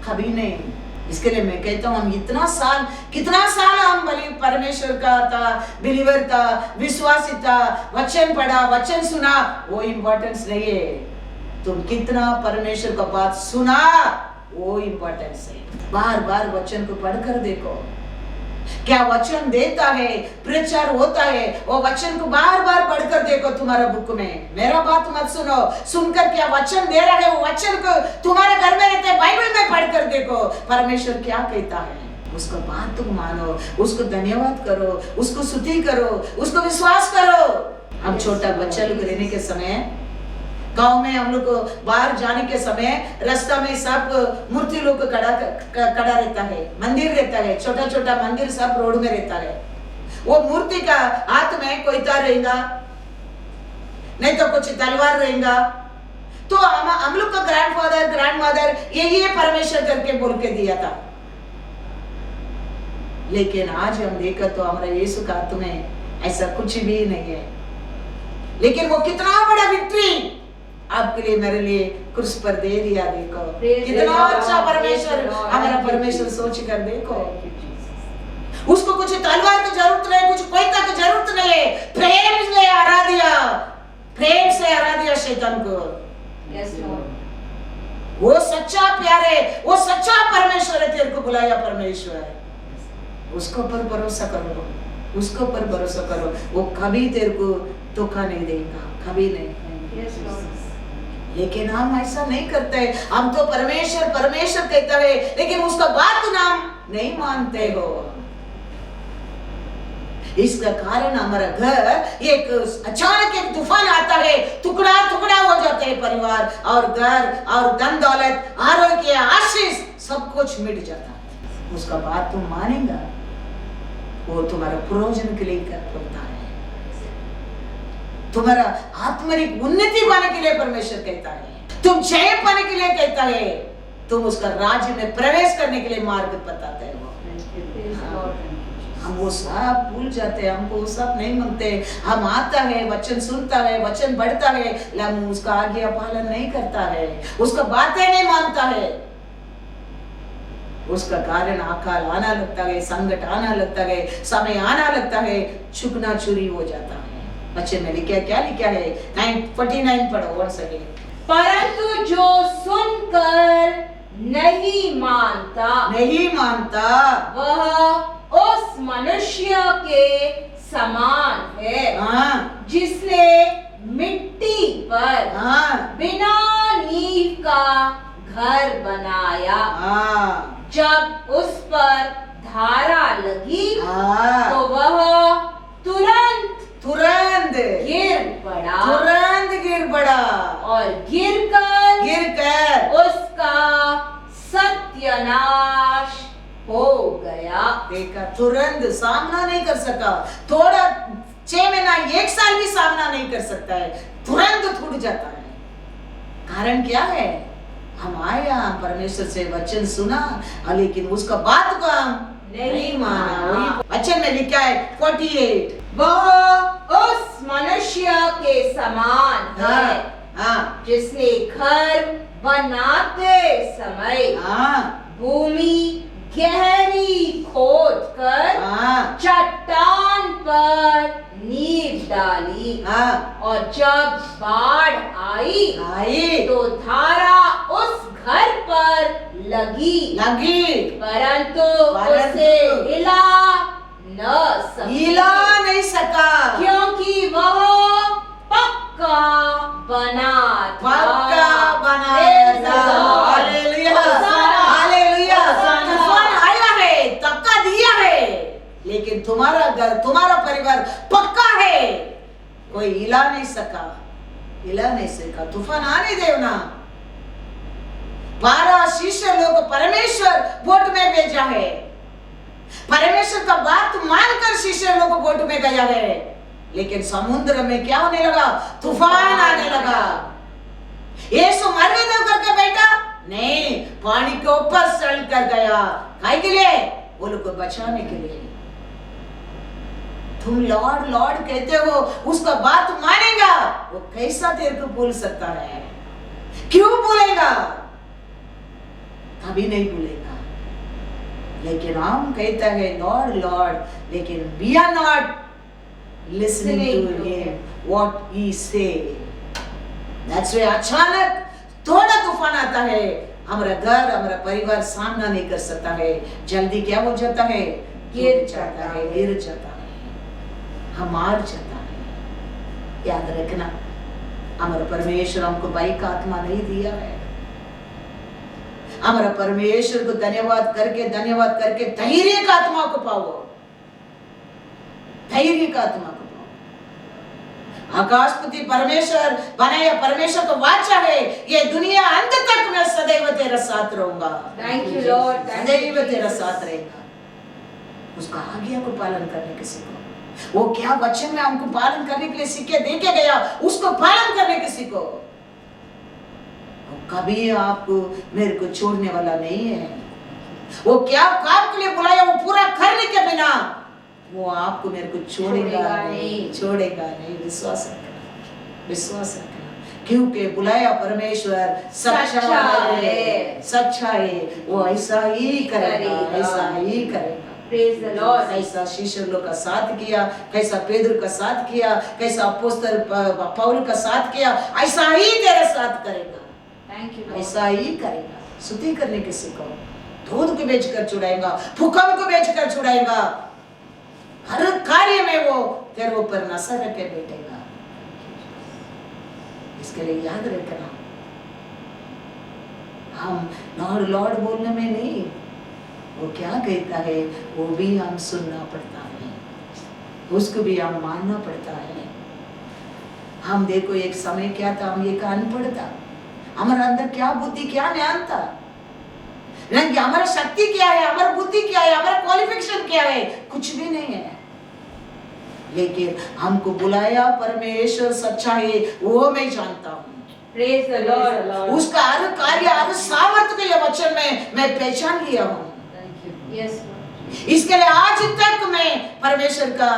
कभी नहीं। इसके लिए मैं कहता हूँ हम कितना साल हम परमेश्वर का था, बिलीवर था, विश्वासी था, वचन पढ़ा, वचन सुना, वो इम्पोर्टेंस नहीं है। तुम कितना परमेश्वर का बात सुना वो इम्पोर्टेंस है। बार बार वचन को पढ़कर देखो, क्या वचन देता है, प्रचार होता है, वो वचन को बार बार पढ़कर देखो तुम्हारा बुक में। मेरा बात मत सुनो, सुनकर क्या वचन दे रहा है, वो वचन को तुम्हारे घर में रहते बाइबल में पढ़कर देखो परमेश्वर क्या कहता है, उसका बात तुम मानो, उसको धन्यवाद करो, उसको स्तुति करो, उसको विश्वास करो। हम छोटा बच्चा लोग रहने के समय गांव में हम लोग को बाहर जाने के समय रास्ता में सब मूर्ति लोग खड़ा रहता है, मंदिर रहता है, छोटा छोटा मंदिर सब रोड में रहता है। वो मूर्ति का हाथ में कोई तार रहेगा, नहीं तो कुछ तलवार रहेगा। तो हम लोग का ग्रैंडफादर ग्रैंडमदर यही परमेश्वर करके बोल के दिया था। लेकिन आज हम देखा तो हमारा यीशु का हाथ में ऐसा कुछ भी नहीं है। लेकिन वो कितना बड़ा विक्ट्री आपके लिए मेरे लिए क्रूस पर दे दिया। देखो कितना अच्छा परमेश्वर, हमारा परमेश्वर सोच कर देखो, उसको कुछ तलवार की जरूरत नहीं, कुछ कोयता की जरूरत नहीं है, प्रेम से हरा दिया शैतान को। वो सच्चा प्यार है, वो सच्चा परमेश्वर है, तेरे को बुलाया परमेश्वर, उसको पर भरोसा करो, उसको पर भरोसा करो, वो कभी तेरे को धोखा नहीं देगा, कभी नहीं। लेकिन हम ऐसा नहीं करते, हम तो परमेश्वर कहता है, लेकिन उसका बात नाम नहीं मानते हो। इसका कारण हमारा घर एक अचानक एक तूफान आता है, टुकड़ा टुकड़ा हो जाते हैं परिवार और घर और धन दौलत, आरोग्य, आशीष, सब कुछ मिट जाता है। उसका बात तुम मानेगा, वो तुम्हारा प्रयोजन के लिए करता है, तुम्हारा आत्मिक उन्नति पाने के लिए परमेश्वर कहता है, तुम जय पाने के लिए कहता है, तुम उसका राज्य में प्रवेश करने के लिए मार्ग बताते हो। हम वो सब भूल जाते हैं, हमको वो सब नहीं मानते। हम आता है, वचन सुनता है, वचन बढ़ता है, लेकिन उसका आज्ञा पालन नहीं करता है, उसका बातें नहीं मानता है। उसका कारण अकाल आना लगता है, संकट आना लगता है, समय आना लगता है, चुकना चुरी हो जाता है। बच्चे में लिखा क्या लिखा है 49 पढ़ो once again। परंतु जो सुनकर नहीं मानता वह उस मनुष्य के समान है जिसने मिट्टी पर बिना नींव का घर बनाया। जब उस पर धारा लगी तो वह तुरंत गिर पड़ा और गिरकर उसका सत्यानाश हो गया। देखा, तुरंत सामना नहीं कर सका, थोड़ा 6 महीना 1 साल भी सामना नहीं कर सकता है, तुरंत टूट जाता है। कारण क्या है? हम आया, परमेश्वर से वचन सुना, लेकिन उसका बात को हम नहीं माना। वचन में लिखा है 48, वह उस मनुष्य के समान है जिसने घर बनाते समय भूमि गहरी खोदकर चट्टान पर नींव डाली और जब बाढ़ आई तो धारा उस घर पर लगी परंतु उसे हिला नहीं सका क्योंकि वह पक्का बना था। हालेलुया। तूफान आया है, धक्का दिया है, लेकिन तुम्हारा घर, तुम्हारा परिवार पक्का है, कोई हिला नहीं सका। तूफान आने देना। 12 शिष्य लोग परमेश्वर बोट में भेजा है, परमेश्वर का बात मानकर शिष्य लोग बोट में गया है, लेकिन समुद्र में क्या होने लगा? तूफान आने लगा। यीशु मरने दो करके बैठा नहीं, पानी के ऊपर चल कर गया। काहे के लिए? वो लोग को बचाने के लिए। तुम लॉर्ड कहते हो, उसका बात मानेगा, वो कैसा तेरे को भूल सकता है? क्यों भूलेगा? कभी नहीं भूलेगा। लेकिन हम कहता है लॉर्ड, लेकिन we are not listening to him what he say. That's why अचानक थोड़ा तूफान आता है, हमारा घर, हमारा परिवार सामना नहीं कर सकता है, जल्दी क्या हो जाता है? गिर जाता है, हम हार जाता है। याद रखना, हमारा परमेश्वर हमको भय का आत्मा नहीं दिया है। हमारा परमेश्वर को धन्यवाद करके धैर्य का आत्मा को पाओ। आकाशपति परमेश्वर बनाया, परमेश्वर को वाचा है, ये दुनिया अंत तक मैं सदैव तेरा साथ रहूंगा। थैंक यू लॉर्ड, सदैव तेरा साथ रहेगा। उसका आज्ञा को पालन करने के सीखो। वो क्या वचन में हमको पालन करने के लिए सीखे दे के गया, उसको पालन करने के सीखो। कभी आपको मेरे को छोड़ने वाला नहीं है। वो क्या काम के लिए बुलाया, वो पूरा करने के बिना वो आपको मेरे को छोड़ेगा नहीं। विश्वास रखना, क्योंकि बुलाया परमेश्वर सच्चा है, वो ऐसा ही करेगा। Praise the Lord। कैसा शिष्य लोग का साथ किया, कैसा पेदर का साथ किया, कैसा अपोस्तल पौल का साथ किया, ऐसा ही तेरा साथ करेगा। ऐसा ही करेगा। स्तुति करने के सीखो। दूध को बेचकर छुड़ाएगा, भूकंप को बेचकर छुड़ाएगा, हर कार्य में वो तेरे ऊपर नजर रखे बैठेगा। इसके लिए याद रखना, हम लॉर्ड बोलने में नहीं, वो क्या कहता है वो भी हम सुनना पड़ता है, उसको भी हम मानना पड़ता है। हम देखो एक समय क्या था, हम एक अनपढ़ था, हमारे अंदर क्या बुद्धि क्या ज्ञान था, हमारा शक्ति क्या है, हमारा बुद्धि क्या है, हमारा क्वालिफिकेशन क्या है, कुछ भी नहीं है। लेकिन हमको बुलाया परमेश्वर सच्चा है, वो मैं जानता हूँ। Praise the Lord। उसका हर कार्य, हर सामर्थ्य के लिए वचन में मैं पहचान लिया हूँ। Yes, इसके लिए आज तक मैं परमेश्वर का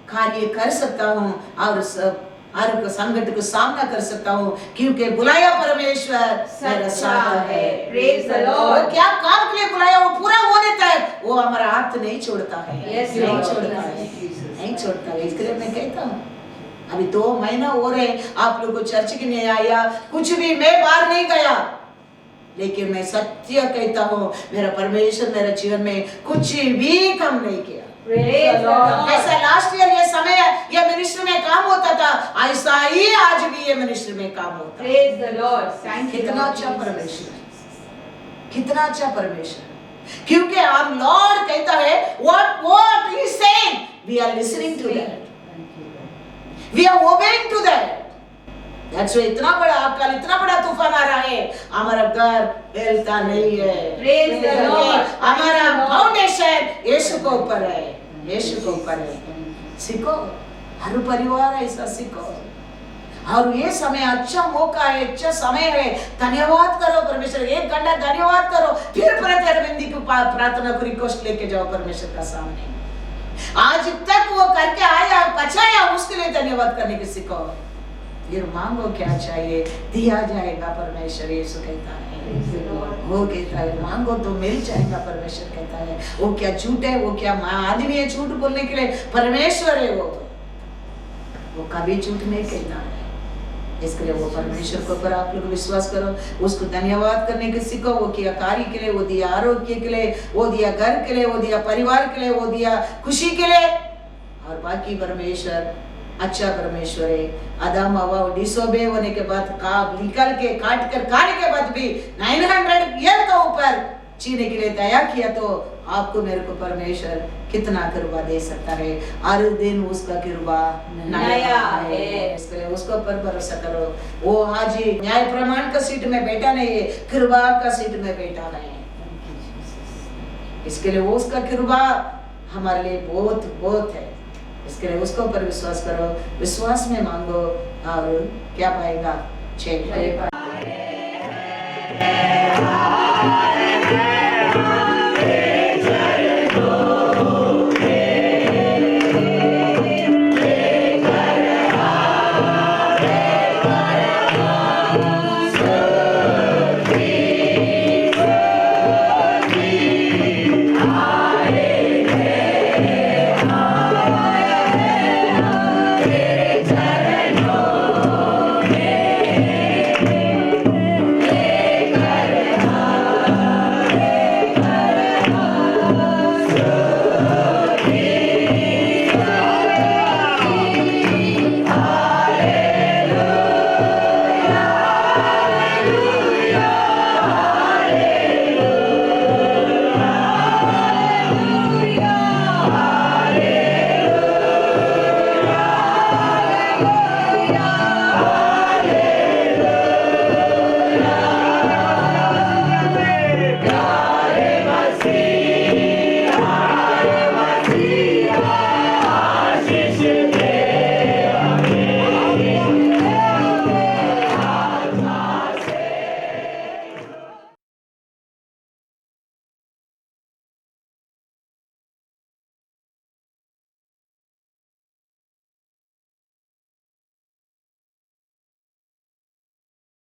कार्य कर सकता हूँ और हर संकट को सामना कर सकता हूँ, क्योंकि बुलाया परमेश्वर मेरा साथ है। Praise the Lord। क्या काम के लिए बुलाया वो पूरा होने तक वो हमारा हाथ नहीं छोड़ता है। Yes, नहीं छोड़ता है। इसके लिए मैं कहता हूँ अभी 2 महीना हो रहे आप लोग को चर्च की नहीं आया, कुछ भी, मैं बाहर नहीं गया, लेकिन मैं सत्य कहता हूँ मेरा परमेश्वर मेरे जीवन में कुछ भी कम नहीं किया। ऐसा लास्ट ईयर ये समय ये मिनिस्ट्री में काम होता था, ऐसा ही आज भी ये मिनिस्ट्री में काम होता है। कितना अच्छा परमेश्वर, कितना अच्छा परमेश्वर, क्योंकि हम लॉर्ड कहता है what he is saying, we are listening to that, we are obeying to that. That's why इतना बड़ा अकाल, इतना बड़ा तूफान आ रहा है, हमारा घर हिलता नहीं है। हमारा फाउंडेशन यीशु के ऊपर है, यीशु के ऊपर है। सीखो, हर परिवार ऐसा सीखो। और ये समय अच्छा मौका है, अच्छा समय है, धन्यवाद करो परमेश्वर, 1 घंटा धन्यवाद करो, फिर प्रतिबिंदी की प्रार्थना को रिक्वेस्ट लेके जाओ परमेश्वर का सामने। आज तक वो करके आया, बचाया, उसके लिए धन्यवाद करने की सीखो। फिर मांगो क्या चाहिए, दिया जाएगा परमेश्वर, यीशु कहता है। वो कहता है मांगो तो मिल जाएगा, परमेश्वर कहता है। वो क्या झूठ है, वो क्या आदमी है झूठ बोलने के लिए, परमेश्वर है वो कभी झूठ नहीं कहता है। इसके लिए वो परमेश्वर के ऊपर आप लोग विश्वास करो, उसको धन्यवाद करने के सीखो। वो किया कार्य के लिए, वो दिया आरोग्य के लिए, वो दिया घर के लिए, वो दिया परिवार के लिए, वो दिया खुशी के लिए। और बाकी परमेश्वर अच्छा परमेश्वर है। आदम हवा डिसोबे होने के बाद निकल के काट कर खाने के बाद भी 900 ईयर के ऊपर जीने के लिए दया किया, तो आपको मेरे को परमेश्वर कितना कृपा दे सकता है। हर दिन उसका कृपा नया है, इसलिए उसके ऊपर भरोसा करो। वो आज न्याय प्रमाण का सीट में बैठा नहीं है, कृपा का सीट में बैठा है। इसके लिए वो उसका कृपा हमारे लिए बहुत बहुत है। इसके लिए उसके ऊपर विश्वास करो, विश्वास में मांगो और क्या पाएगा, जय पाएगा।